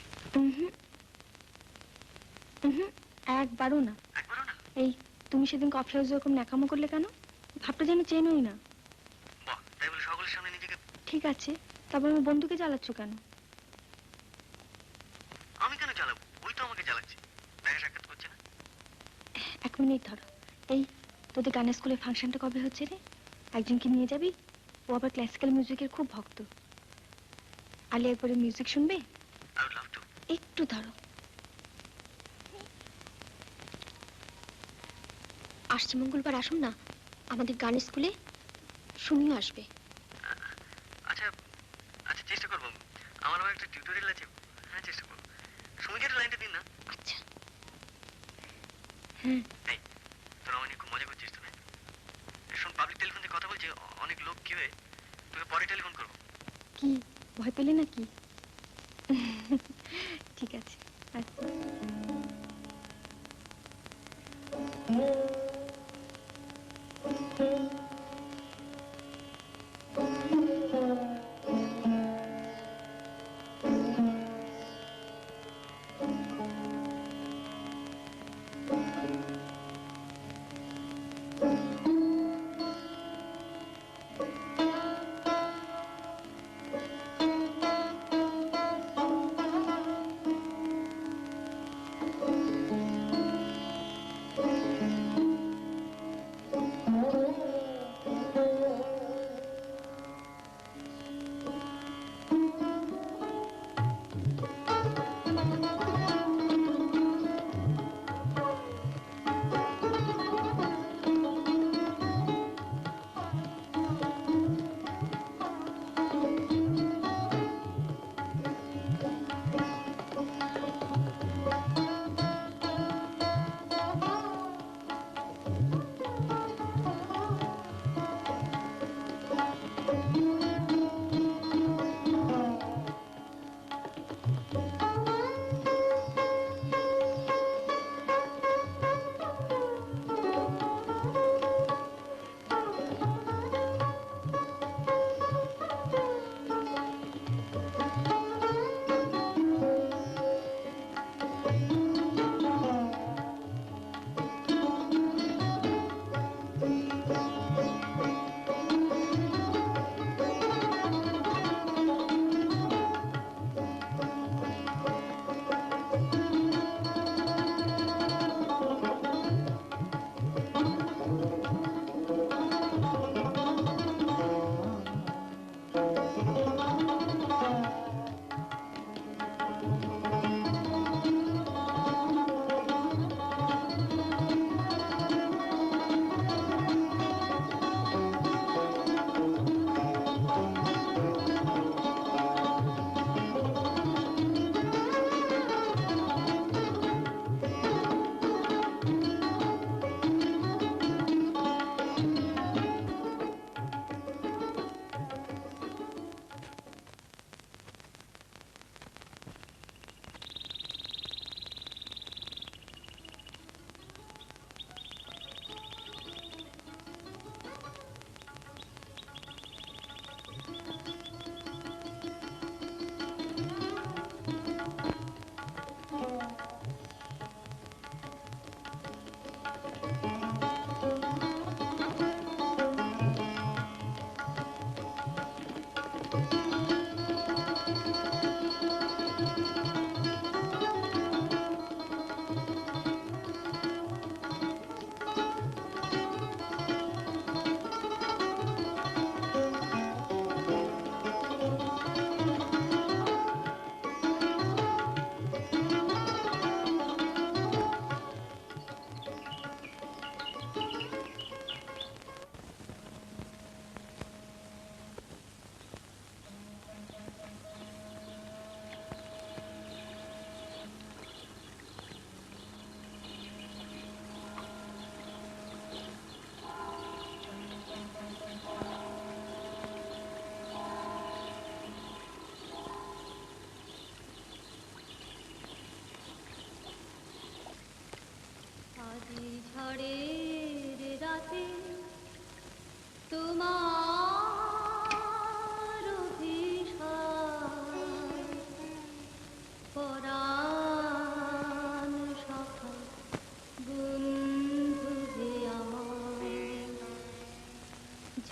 [SPEAKER 1] একবারও না।
[SPEAKER 5] একবারও না?
[SPEAKER 1] এই তুমি সেদিন কফি হাউসে ওরকম ন্যাকামো করলে কেন? ভাবটা যেন চেনই না।
[SPEAKER 5] বাহ, তাই বলে সকলের সামনে নিজেকে?
[SPEAKER 1] ঠিক আছে, তারপর আমার বন্ধুকে জ্বালাচ্ছ কেন?
[SPEAKER 5] আমি কেন জ্বালাবো? ওই তো আমাকে জ্বালাচ্ছে, দেখা সাক্ষাৎ করছে না।
[SPEAKER 1] 1 মিনিট ধরো। এই তোদের গানের স্কুলের ফাংশনটা কবে হচ্ছে রে? একজনকে নিয়ে যাবি? ও আবার ক্লাসিক্যাল মিউজিকের খুব ভক্ত। আলি একবারে মিউজিক শুনবে?
[SPEAKER 5] I would love to.
[SPEAKER 1] একটু ধরো। আসছে মঙ্গলবার আসুন না আমাদের গান স্কুলে, শুনিও আসবে।
[SPEAKER 5] আচ্ছা আচ্ছা, চেষ্টা করবো। আমার আবার একটা টিউটোরিয়াল আছে। হ্যাঁ, চেষ্টা করবো। সুমিকের লাইনটা দিন না।
[SPEAKER 1] আচ্ছা। হ্যাঁ।
[SPEAKER 5] এই, তোরা আমার নিয়ে খুব মজা করছিস তো, না? শোন, পাবলিক টেলিফোন দিয়ে কথা বলছি, অনেক লোক কি হয়ে, তোকে পরে টেলিফোন করবো।
[SPEAKER 1] কি ভয় পেলে নাকি? ঠিক আছে, আচ্ছা।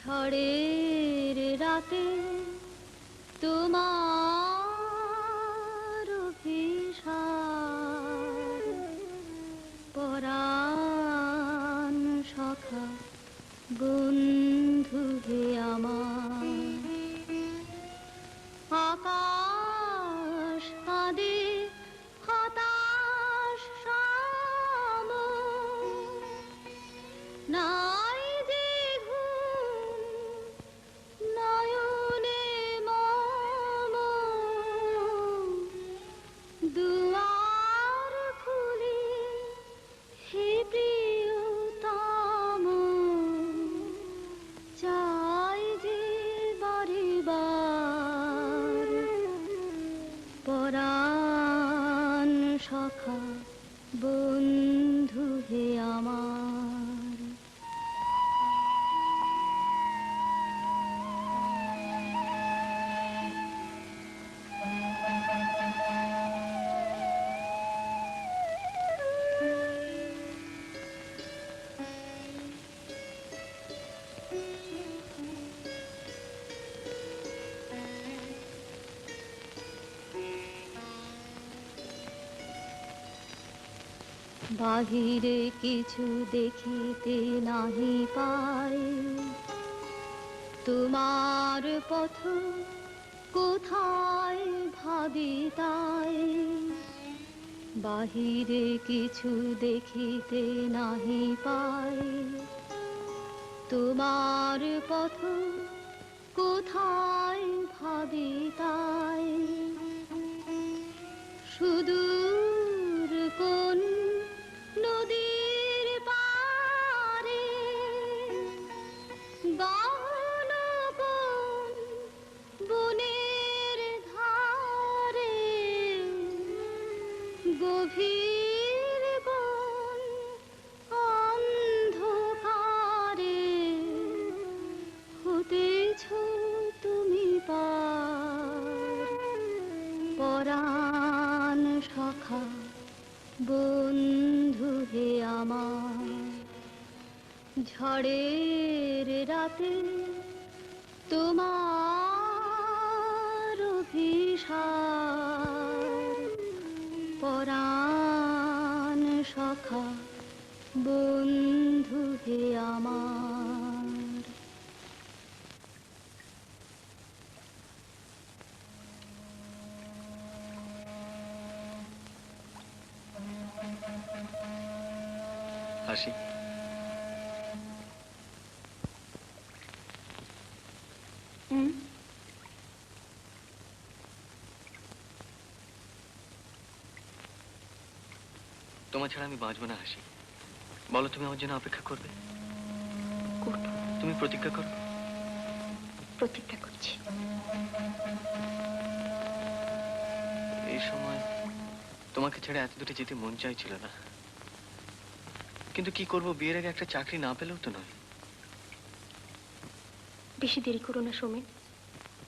[SPEAKER 1] ঝড়ের রাতে তোমার অভিসার পরাণ সখা বন্ধু হে আমার আকাশ কাঁদে হতাশ সম নাই যে ঘুম নয়নে মম দুয়ার খুলি হে প্রিয়তম চাই যে বারে বার পরাণ সখা বন্ধু হে আমার বাহিরে কিছু দেখিতে নাহি পাই তোমার পথ কোথায় ভাবি তাই বাহিরে কিছু দেখিতে নাহি পাই তোমার পথ কোথায় ভাবি তাই সুদূর কোন নদীর পারে গহন কোন বনের ধারে গভীর কোন অন্ধকারে হতেছ তুমি পার পরাণ সখা বন্ধু হে আমার ঝড়ের রাতে তোমার অভিসার পরাণ সখা বন্ধু হে আমার
[SPEAKER 5] হাসি তোমার ছাড়া আমি বাঁচবো না হাসি বলো তুমি আমার জন্য অপেক্ষা করবে
[SPEAKER 1] করব
[SPEAKER 5] তুমি প্রতিজ্ঞা করো
[SPEAKER 1] প্রতিজ্ঞা করছি
[SPEAKER 5] এই সময় তোমাকে ছেড়ে এত দূরে যেতে মন চাইছিল না কিন্তু কি করব বিয়ের আগে একটা চাকরি না পেলেও তো নয়
[SPEAKER 1] বেশি দেরি করো না সোমেন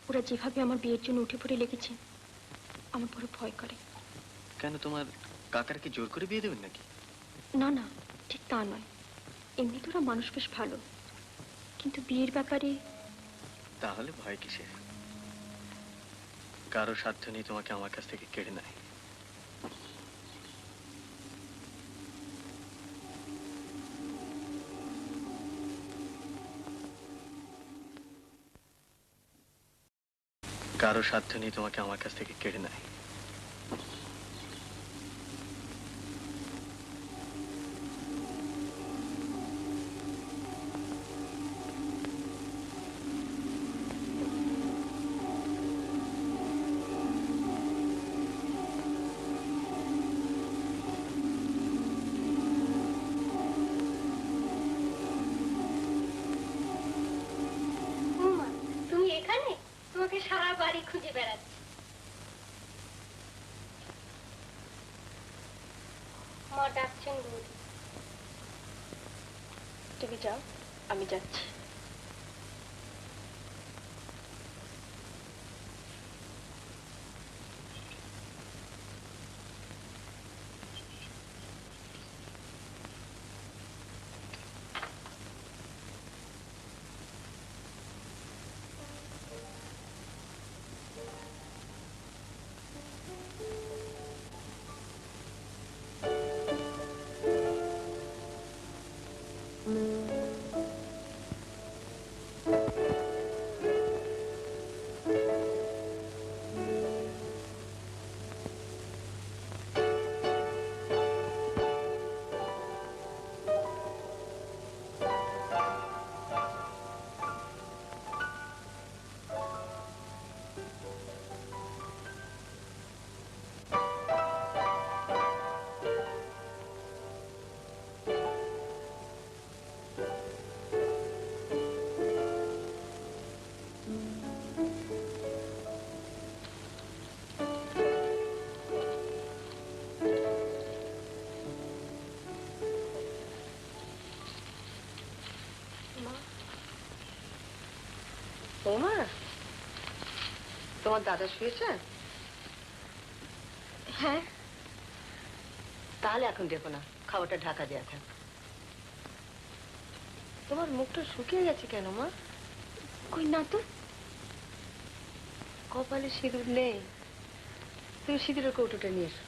[SPEAKER 1] ওরা যেভাবে আমার বিয়ের জন্য উঠে পড়ে লেগেছে আমার বড় ভয় করে
[SPEAKER 5] কেন তোমার কাকার কি জোর করে বিয়ে দেবেন নাকি
[SPEAKER 1] না না ঠিক তা নয় এমনি তো ওরা মানুষ বেশ ভালো কিন্তু বিয়ের ব্যাপারে
[SPEAKER 5] তাহলে ভয় কিসের কারো সাধ্য নেই তোমাকে আমার কাছ থেকে কেড়ে নেয় কারো সাধ্য নেই তোমাকে আমার কাছ থেকে কেড়ে নেয়
[SPEAKER 1] তুমি এখানে তোমাকে সারা বাড়ি খুঁজে বেড়াচ্ছি মা ডাকছেন বৌদি তুমি যাও আমি যাচ্ছি
[SPEAKER 3] বৌমা, তোমার দাদা শুয়েছে?
[SPEAKER 1] হ্যাঁ।
[SPEAKER 3] তাহলে এখন দেখো না, খাবারটা ঢাকা দেওয়া থাক। তোমার মুখটা শুকিয়ে গেছে কেন মা?
[SPEAKER 1] কই না তো।
[SPEAKER 3] কপালে সিঁদুর নেই, তুমি সিঁদুরের কৌটোটা নিয়ে এসো।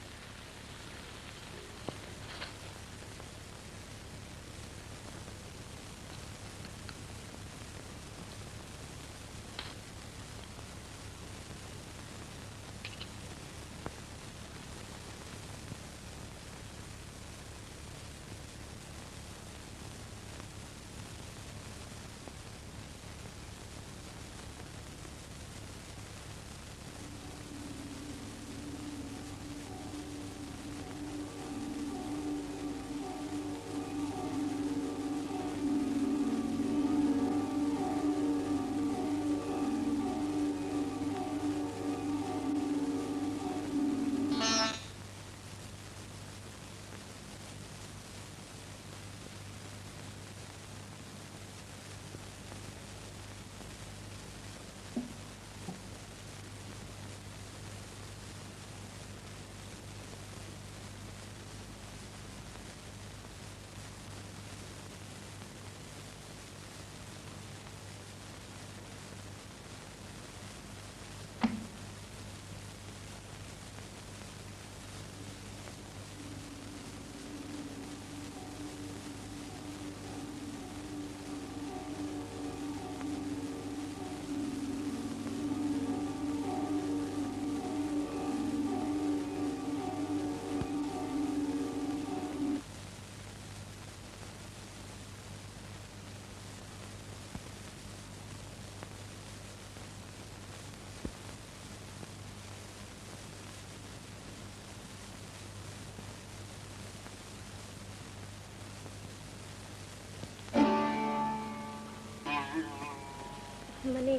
[SPEAKER 1] মানে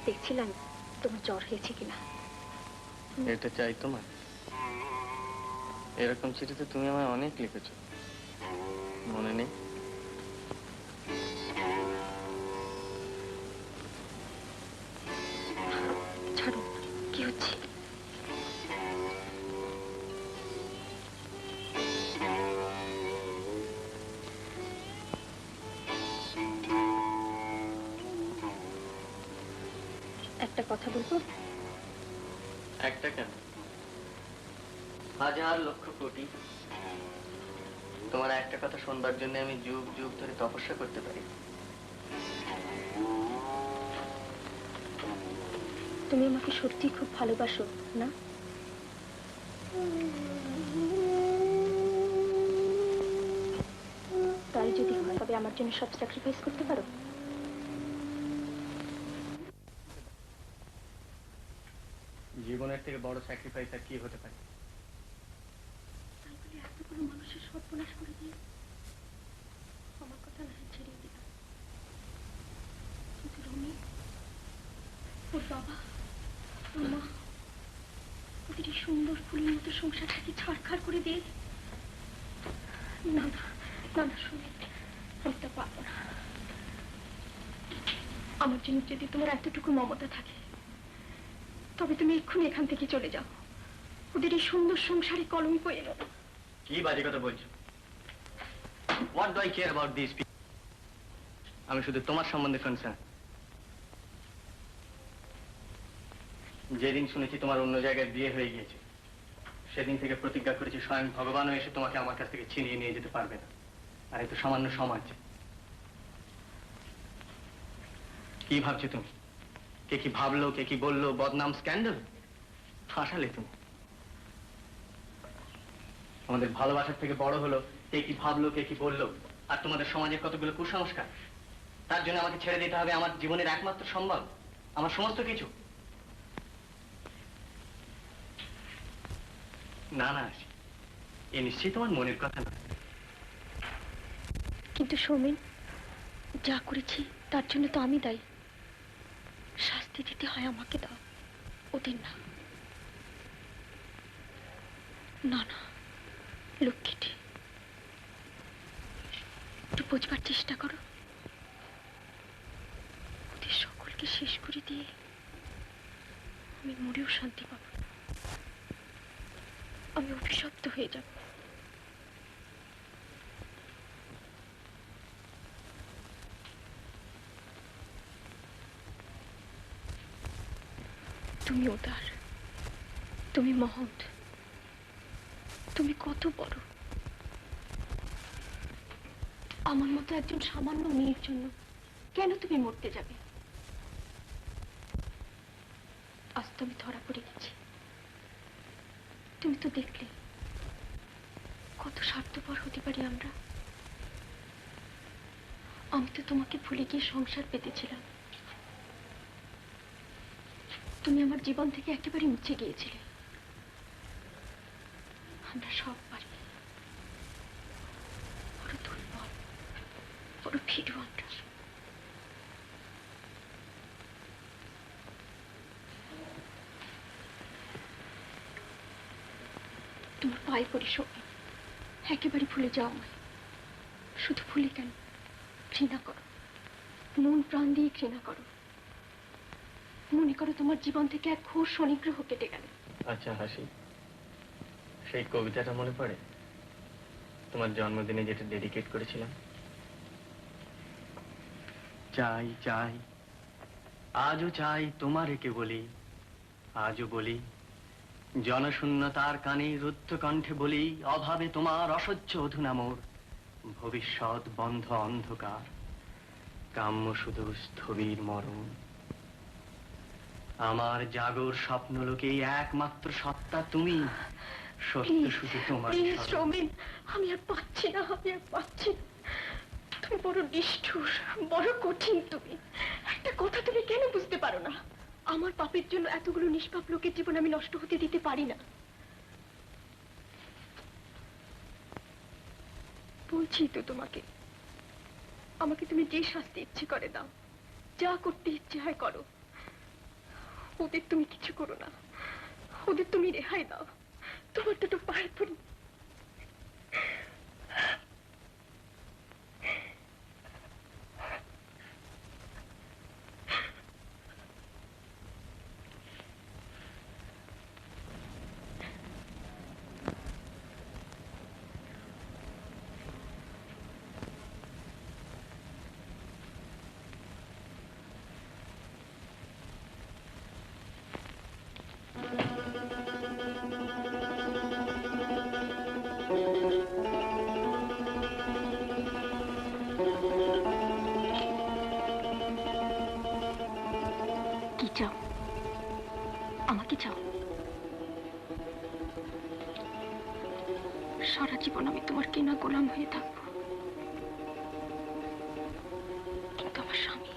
[SPEAKER 1] দেখছিলাম তোমার জ্বর হয়েছে কিনা।
[SPEAKER 5] এটা চাই তোমার? এরকম চিঠিতে তুমি আমায় অনেক লিখেছো, মনে নেই?
[SPEAKER 1] ছাড়ো, কি হচ্ছে? একটা কথা বলবো?
[SPEAKER 5] একটা কেন, হাজার লক্ষ কোটি। তোমার একটা কথা শুনবার জন্য আমি যুগ যুগ ধরে তপস্যা করতে পারি।
[SPEAKER 1] তুমি আমাকে সত্যি খুব ভালোবাসো না? তাই যদি হয় তবে আমার জন্য সব স্যাক্রিফাইস করতে পারো।
[SPEAKER 5] জীবনের থেকে বড় স্যাক্রিফাইস আর কি হতে পারে?
[SPEAKER 1] তাই বলে এতগুলো মানুষের সর্বনাশ করে দিয়ে আমার কথা না হয় ছেড়ে দিলাম, কিন্তু রমি, ওর বাবা, ওর মা, ওদের এই সুন্দর ফুলের মতো সংসারটাকে ছাড়খাড় করে দিয়ে, না না না না, শুনে আমি তা পারবো না। আমার জন্য যদি তোমার এতটুকু মমতা থাকে তবে তুমি এক্ষুনি এখান থেকে চলে যাও। ওদের এই সুন্দর সংসারে কলঙ্ক এলো না।
[SPEAKER 5] কি বাজে কথা বলছো? What do eye care about this people? আমি শুধু তোমার সম্বন্ধে কনসার্ন। যেদিন শুনেছি তোমার অন্য জায়গায় বিয়ে হয়ে গিয়েছে, সেদিন থেকে প্রতিজ্ঞা করেছি স্বয়ং ভগবানও এসে তোমাকে আমার কাছ থেকে ছিনিয়ে নিয়ে যেতে পারবে না। আর এই তো সামান্য সমাজ। কি ভাবছো তুমি? কে কি ভাবলো, কে কি বললো, বদনাম, স্ক্যান্ডাল ফাঁসালে তুমি। আমাদের ভালোবাসার থেকে বড় হলো কে কি ভাবলো, কে কি বললো, আর তোমাদের সমাজের কতগুলো কুসংস্কার। তার জন্য আমাকে ছেড়ে দিতে হবে আমার জীবনের একমাত্র সম্বল, আমার সমস্ত কিছু। না না, এ নিশ্চয়ই তোমার মনের কথা না।
[SPEAKER 1] কিন্তু সৌমেন, যা করেছি তার জন্য তো আমি দায়ী। শাস্তি দিতে হয় আমাকে, দাও, ওদের না। না না লক্ষ্মীটি, একটু বোঝবার চেষ্টা করো। ওদের সকল আজকে শেষ করে দিয়ে আমি মরেও শান্তি পাব না। আমি অভিশপ্ত হয়ে যাব। তুমি উদার, তুমি মহৎ, তুমি কত বড়। আমার মতো একজন সামান্য মেয়ের জন্য কেন তুমি মরতে যাবে? আজ তো আমি ধরা পড়ে গেছি। তুমি তো দেখলে কত স্বার্থপর হতে পারি আমরা। আমি তো তোমাকে ভুলে গিয়ে সংসার পেতেছিলাম, তুমি আমার জীবন থেকে একেবারে মুছে গিয়েছিলে। আমরা সব পারি, বড় দুর্বল, বড় ভীরু আমরা। তোমার পায়ে পড়ি সৌমি, একেবারে ভুলে যাও আমায়। শুধু ভুলে কেন, ঘৃণা করো, মন প্রাণ দিয়ে ঘৃণা করো। মনে করো তোমার জীবন থেকে এক ঘোর শনিগ্রহ কেটে গেল।
[SPEAKER 5] আচ্ছা হাসি, সেই কবিতাটা মনে পড়ে তোমার জন্মদিনে যেটা ডেডিকেট করেছিলাম? চাই চাই আজও চাই তোমার একে বলি, আজও বলি জনশূন্যতার কানে রুদ্ধ কণ্ঠে বলি, অভাবে তোমার অসহ্য অধুনা মোর, ভবিষ্যৎ বন্ধ অন্ধকার, কাম্য শুধু স্থবির মরণ। আমার জাগর স্বপ্নলোকে একমাত্র সত্তা তুমি, সত্য শুধু তোমার।
[SPEAKER 1] সৌমিন, আমি আর পাচ্ছি না, আমি আর পাচ্ছি না। তুমি বড় নিষ্ঠুর, বড় কঠিন। তুমি একটা কথা তুমি কেন বুঝতে পারো না? আমার পাপের জন্য এতগুলো নিষ্পাপ লোকের জীবন আমি নষ্ট হতে দিতে পারি না। বলছি তো তোমাকে, আমাকে তুমি যে শাস্তি ইচ্ছে করে দাও, যা করতে ইচ্ছে হয় করো। ওদের তুমি কিছু করো না, ওদের তুমি রেহাই দাও। তোমার দুটো পায়ে পড়ি। কি চাও? আমাকে চাও? সারা জীবন আমি তোমার কেনা গোলাম হয়ে থাকবো। কিন্তু আমার স্বামী,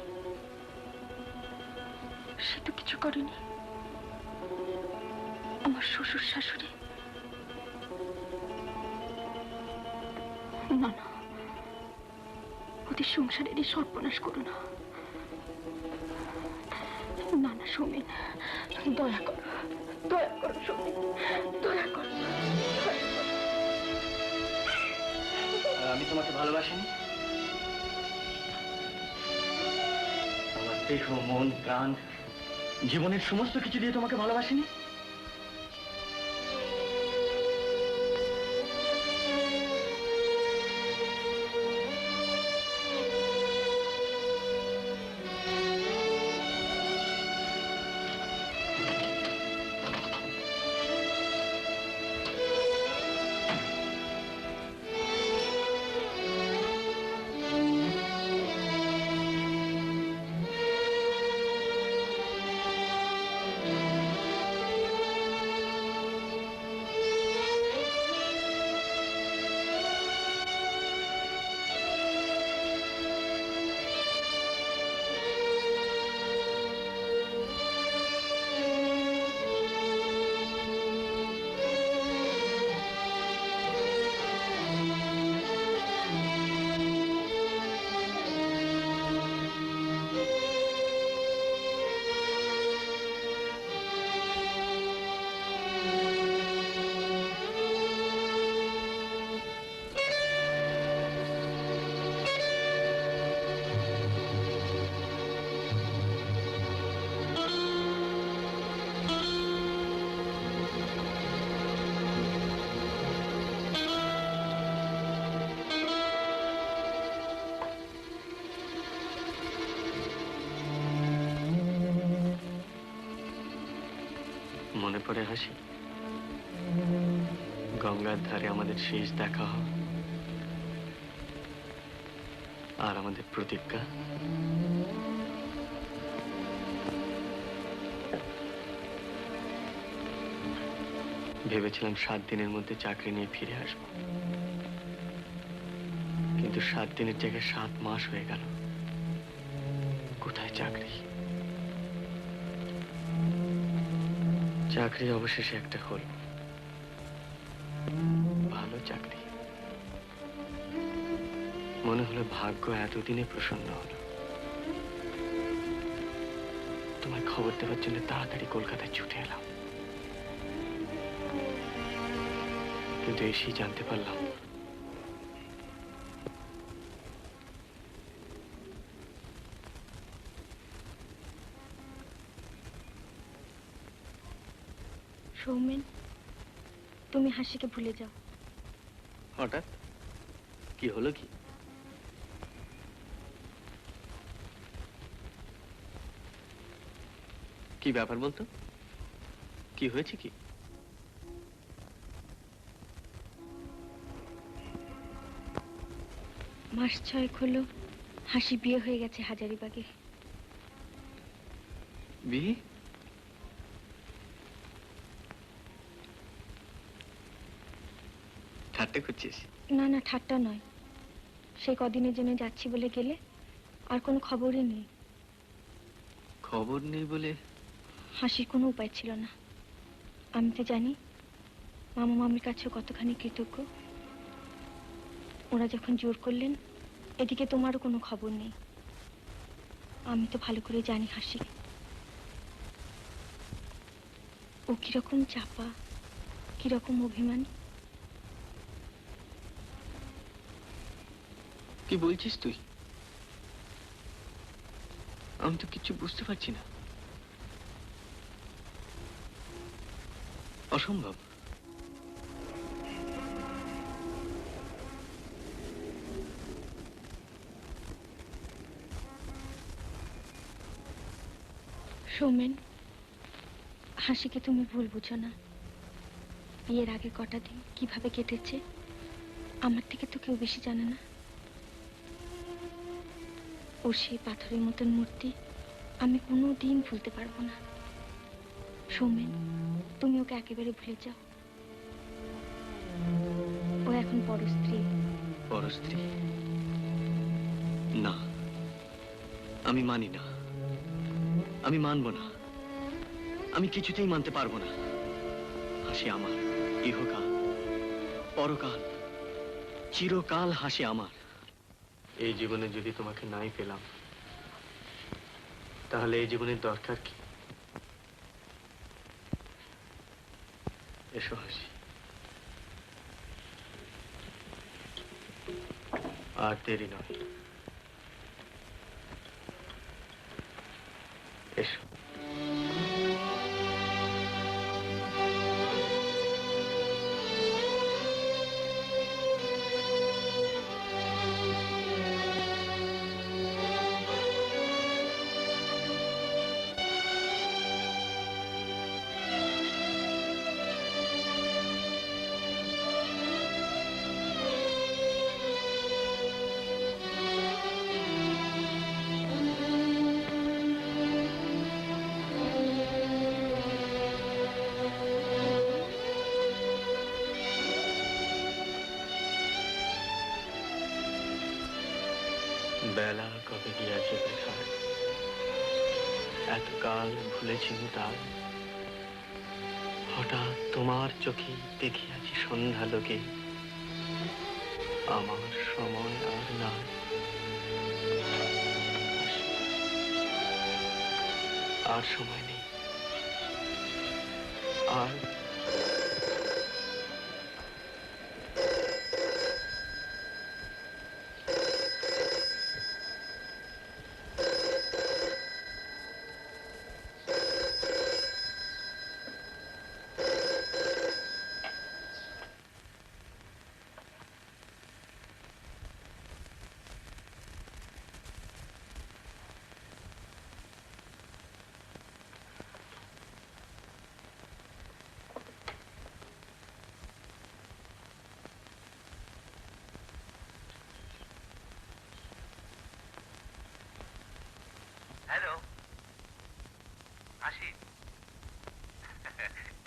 [SPEAKER 1] সে তো কিছু করেনি। আমার শ্বশুর শাশুড়ি, না না, ওদের সংসারেরই সর্বনাশ করো না। না না সৌমিন, দয়া করো, দয়া করো সৌমিন, দয়া করো।
[SPEAKER 5] আমি তোমাকে ভালোবাসিনি? আমার দেহ, মন, প্রাণ, জীবনের সমস্ত কিছু দিয়ে তোমাকে ভালোবাসিনি? মনে পড়ে হাসি? গঙ্গার ধারে আমাদের শেষ দেখা হওয়া আর আমাদের প্রতিজ্ঞা। ভেবেছিলাম 7 দিনের মধ্যে চাকরি নিয়ে ফিরে আসব, কিন্তু 7 দিনের জায়গায় 7 মাস হয়ে গেল। কোথায় চাকরি? চাকরি অবশেষে একটা হল, ভালো চাকরি। মনে হলো ভাগ্য এতদিনে প্রসন্ন হলো। তোমায় খবর দেওয়ার জন্য তাড়াতাড়ি কলকাতায় ছুটে এলাম, কিন্তু এসেই জানতে পারলাম
[SPEAKER 1] সৌমেন, তুমি হাসিকে ভুলে যাও।
[SPEAKER 5] হঠাৎ কি হলো? কি কি ব্যাপার বলতো? কি হয়েছে? কি
[SPEAKER 1] মাস 6 হলো হাসি বিয়ে হয়ে গেছে হাজারিবাগে।
[SPEAKER 5] বিয়ে? ঠাট্টা করছিস?
[SPEAKER 1] না না, ঠাট্টা নয়। সেই কদিনের জন্য যাচ্ছি বলে গেলে, আর কোনো খবরই নেই।
[SPEAKER 5] খবর নেই বলে?
[SPEAKER 1] হাসির কোনো উপায় ছিল না। আমি তো জানি মামা মামির কাছেও কতখানি কৃতজ্ঞ। ওরা যখন জোর করলেন, এদিকে তোমারও কোনো খবর নেই। আমি তো ভালো করে জানি হাসি, ও কিরকম চাপা, কিরকম অভিমানী।
[SPEAKER 5] কি বলছিস তুই? আমি তো কিছু বুঝতে পারছি না। অসম্ভব।
[SPEAKER 1] সৌমেন, হাসিকে তুমি ভুল বুঝো না। বিয়ের আগে কটা দিন কিভাবে কেটেছে আমার থেকে তো কেউ বেশি জানে না। ওর সেই পাথরের মতন মূর্তি আমি কোনো দিন ভুলতে পারবো না। সৌমেন, তুমি ওকে একেবারে ভুলে যাও। ও এখন বড় স্ত্রী।
[SPEAKER 5] বড় স্ত্রী? না, আমি মানি না। আমি মানব না। আমি কিছুতেই মানতে পারবো না। হাসি আমার, ইহকাল, পরকাল, চিরকাল হাসি আমার। এই জীবনে যদি তোমাকে নাই পেলাম, তাহলে এই জীবনের দরকার কি? এসো হাসি, আর দেরি নয়। এসো। বেলা কবে গিয়াছে বেখায়, এতকাল ভুলেছিনু তার। হঠাৎ তোমার চোখে দেখিয়াছি সন্ধ্যা লোকে, আমার সময় আর নাই। আর সময় নেই। আর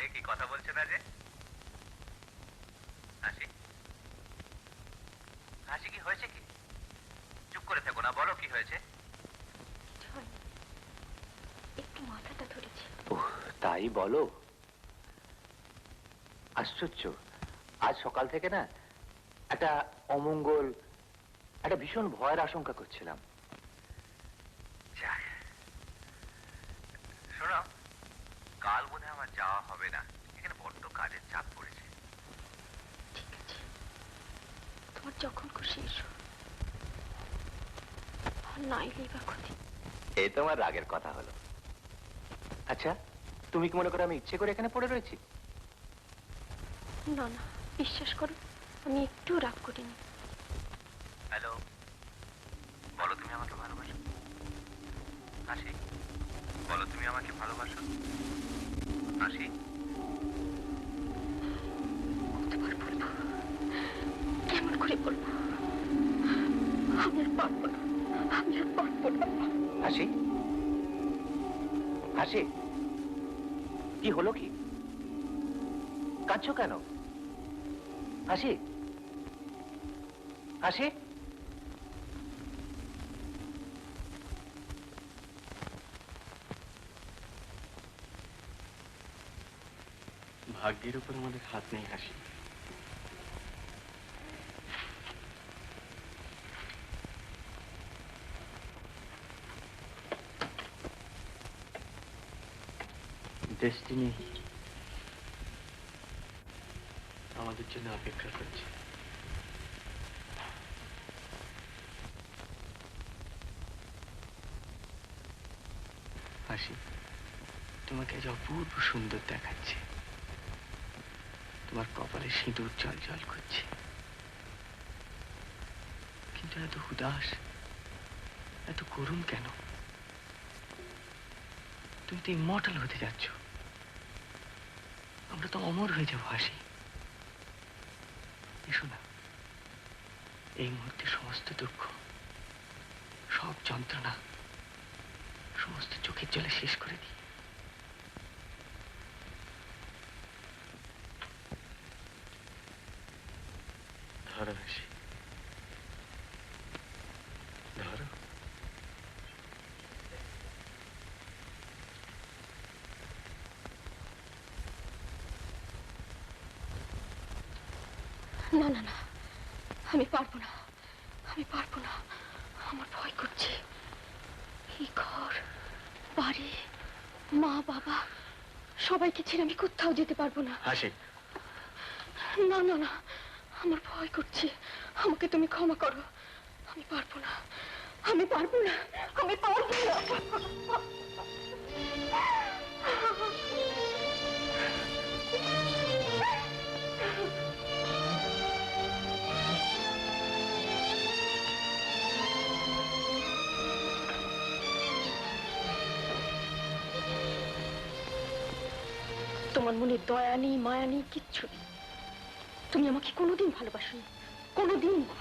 [SPEAKER 2] এ কি কথা বলছে না যে? হাসি, হাসি কি হয়েছে কি? চুপ করে থেকো না, বলো কি হয়েছে?
[SPEAKER 1] একটু মাথাটা ধরেছে।
[SPEAKER 2] ওহ, তাই বলো? আশ্চর্য, আজ সকাল থেকে না একটা অমঙ্গল, একটা ভীষণ ভয়ের আশঙ্কা করছিলাম। শোনো, কাল বোধহয় আমার যাওয়া হবে না, এখানে বড্ড কাজের চাপ পড়েছে।
[SPEAKER 1] ঠিক আছে, তোমার যখন খুশি এসো, আর না এলেই বা ক্ষতি।
[SPEAKER 2] এই তোমার রাগের কথা হলো। আচ্ছা, তুমি কি মনে করো আমি ইচ্ছে করে এখানে পড়ে রয়েছি?
[SPEAKER 1] না না, বিশ্বাস করো, আমি একটু রাগ করিনি।
[SPEAKER 2] হ্যালো, বলো তুমি আমাকে ভালোবাসো? হাসি, বলো তুমি আমাকে ভালোবাসো? হাসি,
[SPEAKER 1] কতবার বলবো, কেমন করে বলবো? আমি আর পারবো না, আমি আর পারবো না।
[SPEAKER 2] হাসি, হাসি, কি হলো কি? কাঁদছো কেন? হাসি, হাসি,
[SPEAKER 5] ভাগ্যের উপর আমাদের হাত নেই হাসি। ডেস্টিনি আমাদের জন্য অপেক্ষা করছে। হাসি, তোমাকে আজ অপূর্ব সুন্দর দেখাচ্ছে। তোমার কপালে সিঁদুর জল জল করছে, কিন্তু এত উদাস, এত করুণ কেন? তুমি তো ইমর্টাল হতে যাচ্ছ, আমরা তো অমর হয়ে যাবো হাসি। এসো না, এই মুহূর্তে সমস্ত দুঃখ, সব যন্ত্রণা, সমস্ত চোখের জলে শেষ করে দিই। ধরো হাসি, ধরো।
[SPEAKER 1] না না না, আমি পারবো না, আমি পারবো না, আমার ভয় করছে। এই ঘর, বাড়ি, মা বাবা, সবাইকে ছেড়ে আমি কোথাও যেতে পারবো না।
[SPEAKER 5] হাসি,
[SPEAKER 1] না না না, আমার ভয় করছে, আমাকে তুমি ক্ষমা করো। আমি পারবো না, আমি পারবো না, আমি পারবো না। তোমার মনে দয়া নেই, মায়া নেই, কিচ্ছু নেই। তুমি আমাকে কোনোদিন ভালোবাসোনি, কোনোদিন না।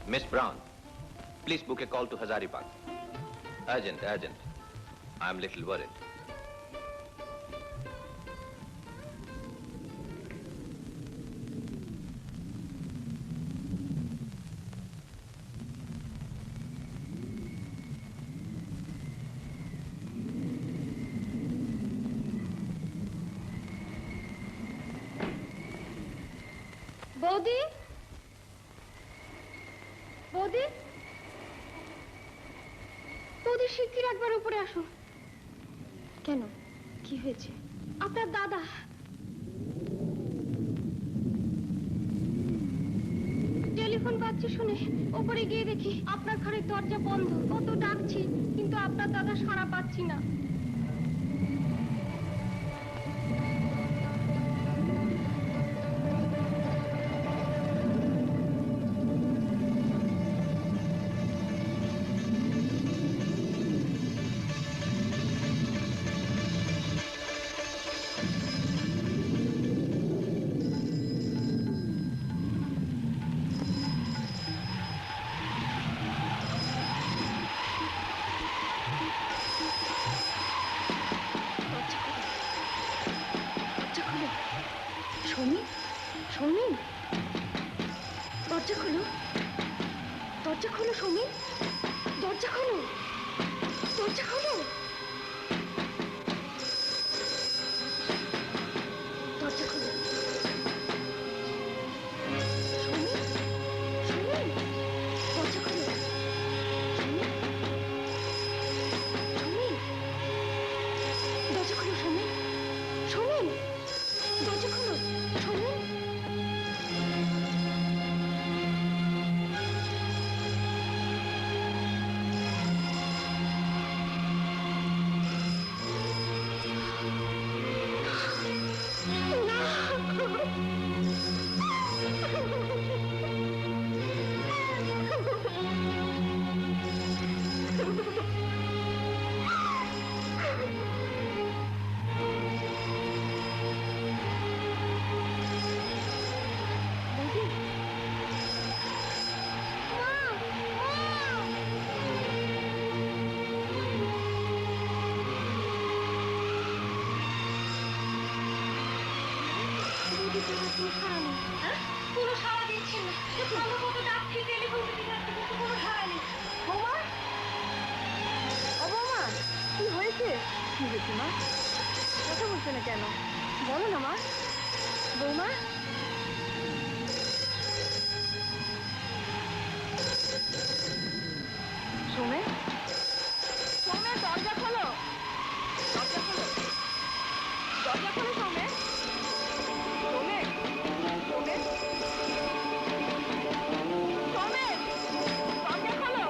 [SPEAKER 2] Miss Brown, please book a call to Hazaribagh. Urgent, urgent. I'm little worried.
[SPEAKER 1] বৌদি, বৌদি, বৌদি, শিগগির একবার উপরে আসো। কেন, কি হয়েছে? আপনার দাদা। টেলিফোন বাজছে শুনে উপরে গিয়ে দেখি আপনার ঘরের দরজা বন্ধ। কত ডাকছি কিন্তু আপনার দাদা সাড়া পাচ্ছি না। সৌমিন, সৌমিন, দরজা খোলো, দরজা খোলো সৌমিন, দরজা খোলো, দরজা খোলো, দরজা খোলো। সৌমিন, সৌমিন, দরজা খোলো, সৌমিন, সৌমিন, দরজা খোলো সৌমিন, সৌমিন, দরজা খোলো, সৌমিন। কোনো সাড়া দিচ্ছেন না। ভালো মতো ডাকছি, টেলিফোন ডাকছি, কিন্তু কোনো সাড়া নেই। বৌমা, ও বৌমা, কি হয়েছে? কি হয়েছে মা? কথা বলছে না কেন? বলো না মা। বৌমা, সোমে, সোমে, দরজা খোলো, দরজা খোলো, দরজা খোলো সোমে, সোমে, সোমে, সোমে, দরজা খোলো।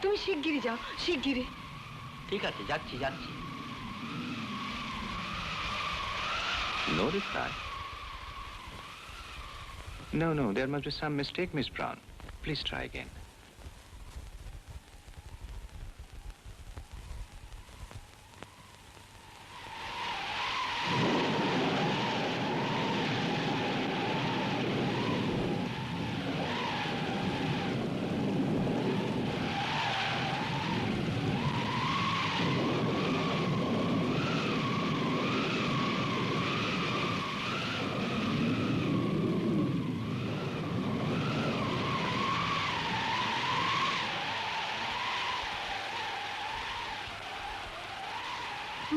[SPEAKER 1] তুমি শিগগিরই যাও, শিগগিরই।
[SPEAKER 4] ঠিক আছে, যাচ্ছি যাচ্ছি।
[SPEAKER 2] No reply. No, there must be some mistake, Miss Brown. Please try again.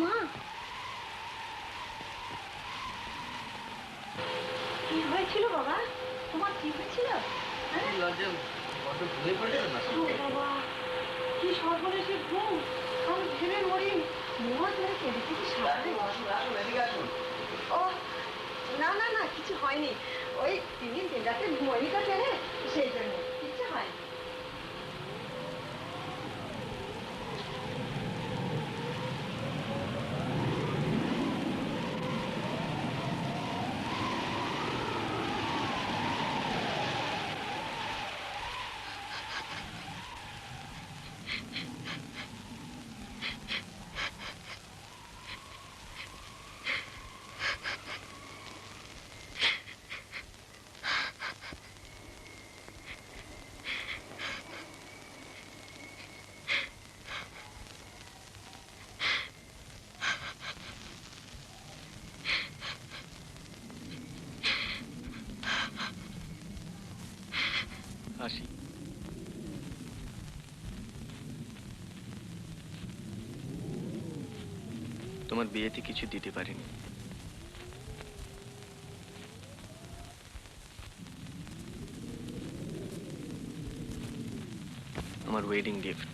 [SPEAKER 1] মা, কি হয়েছিল বাবা? তোমার কি হয়েছিল? বাবা, কি সর্বনেশে ঘুম! আমি ভেবে মরি। মোয়া ধরে কেঁদেছে কি সারা? ও না না না, কিছু হয়নি। ওই 3 দিন 3 রাতে মরিটা টেনে, সেই জন্য কিছু হয়নি।
[SPEAKER 5] আসি। তোমার বিয়েতে কিছু দিতে পারিনি। আমার ওয়েডিং গিফট।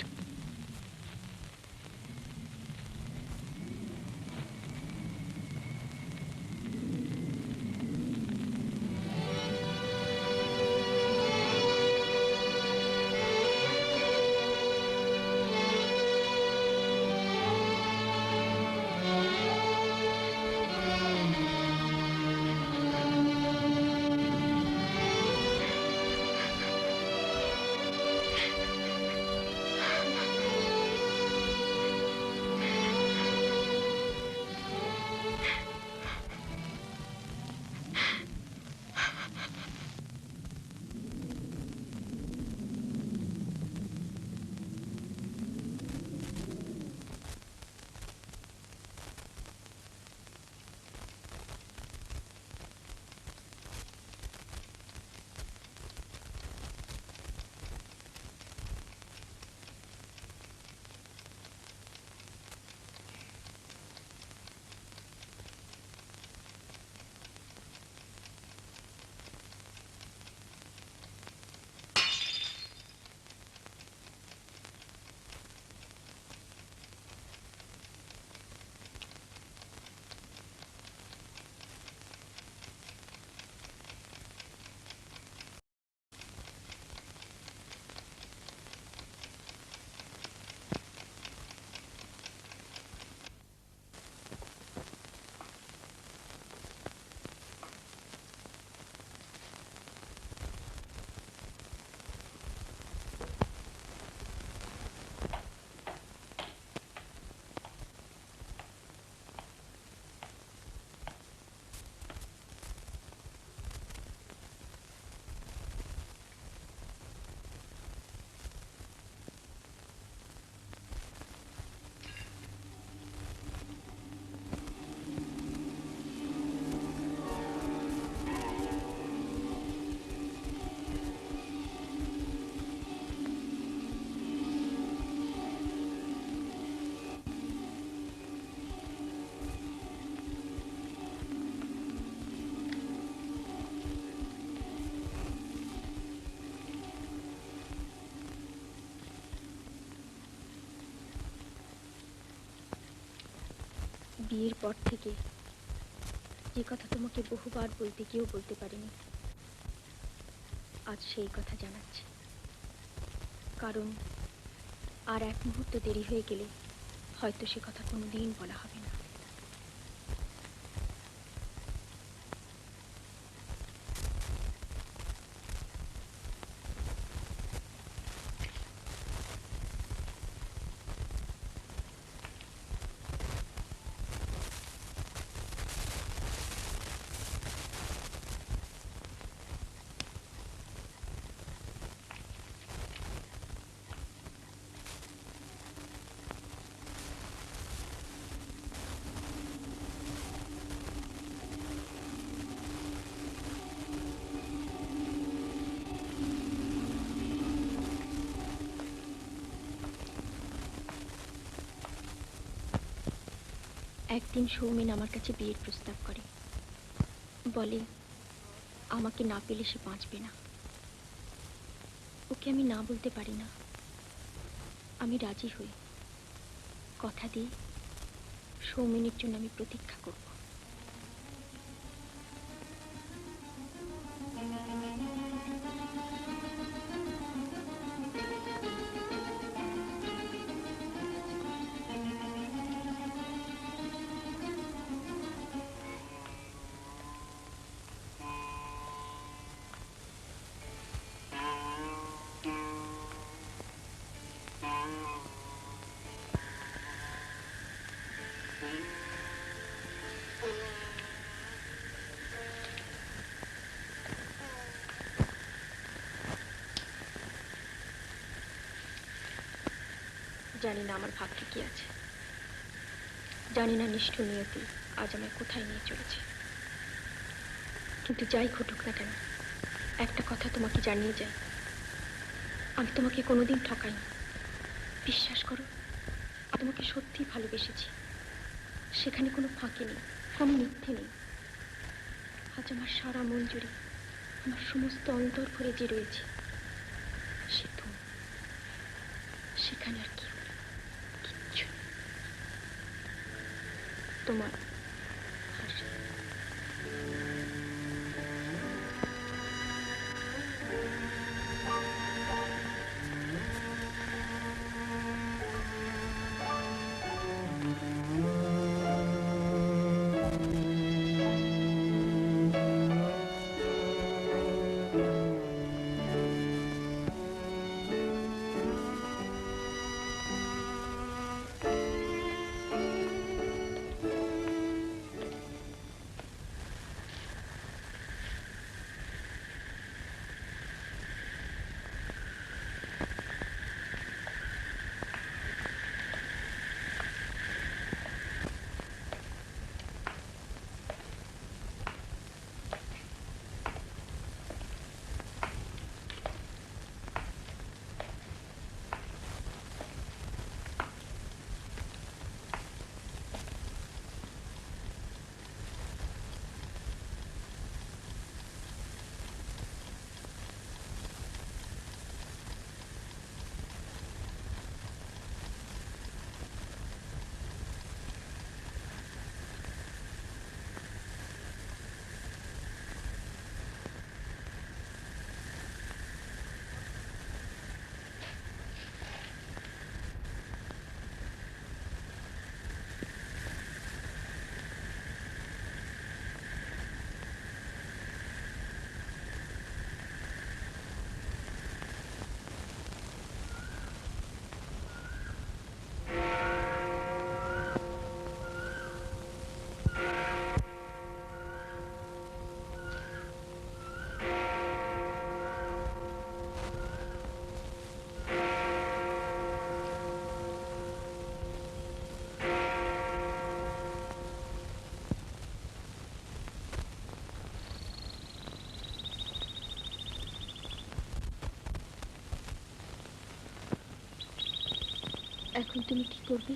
[SPEAKER 1] বিয়ের পর থেকে যে কথা তোমাকে বহুবার বলতে গিয়েও বলতে পারিনি, আজ সেই কথা জানাচ্ছি। কারণ আর এক মুহূর্ত দেরি হয়ে গেলে হয়তো সে কথা কোনোদিন বলা হবে না। একদিন সৌমেন আমার কাছে বিয়ের প্রস্তাব করে, বলে আমাকে না পেলে সে বাঁচবে না। ওকে আমি না বলতে পারি না। আমি রাজি হই, কথা দিই সৌমেনের জন্য আমি প্রতীক্ষা করব। জানি না আমার ভাগ্যে কি আছে, জানি না নিষ্ঠুর নিয়তি আজ আমায় কোথায় নিয়ে চলেছে। কিন্তু যাই ঘটুক না কেন, একটা কথা তোমাকে জানিয়ে যাই, আমি তোমাকে কোনোদিন ঠকাইনি, বিশ্বাস করো। আমি তোমাকে সত্যি ভালোবেসেছি, সেখানে কোনো ফাঁকি নেই, কোনো মিথ্যে নেই। আজ আমার সারা মন জুড়ে, আমার সমস্ত অন্তর ভরে যে রয়েছে সে তুমি। সেখানে আর কি হলো? কিচ্ছু নেই। তোমার হাসি। এখন তুমি কি করবে?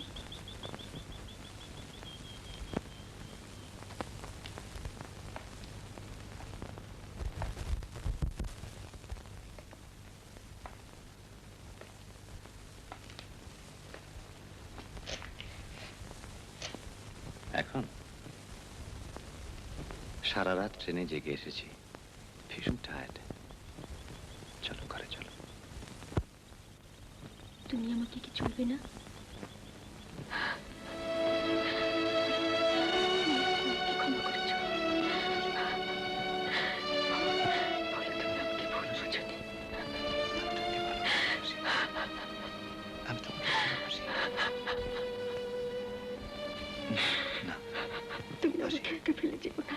[SPEAKER 2] এখন সারা রাত ট্রেনে জেগে এসেছি, ভীষণ টায়ার্ড। চলো ঘরে চলো।
[SPEAKER 1] তুমি আমাকে কি চলবে না? আমাকে ক্ষমা করে চলো। বলো তুমি আমাকে ভুল বোঝোনি।
[SPEAKER 2] আমি তোমাকে ভালোবাসি। না,
[SPEAKER 1] তুমি আমাকে একা ফেলে যেও না।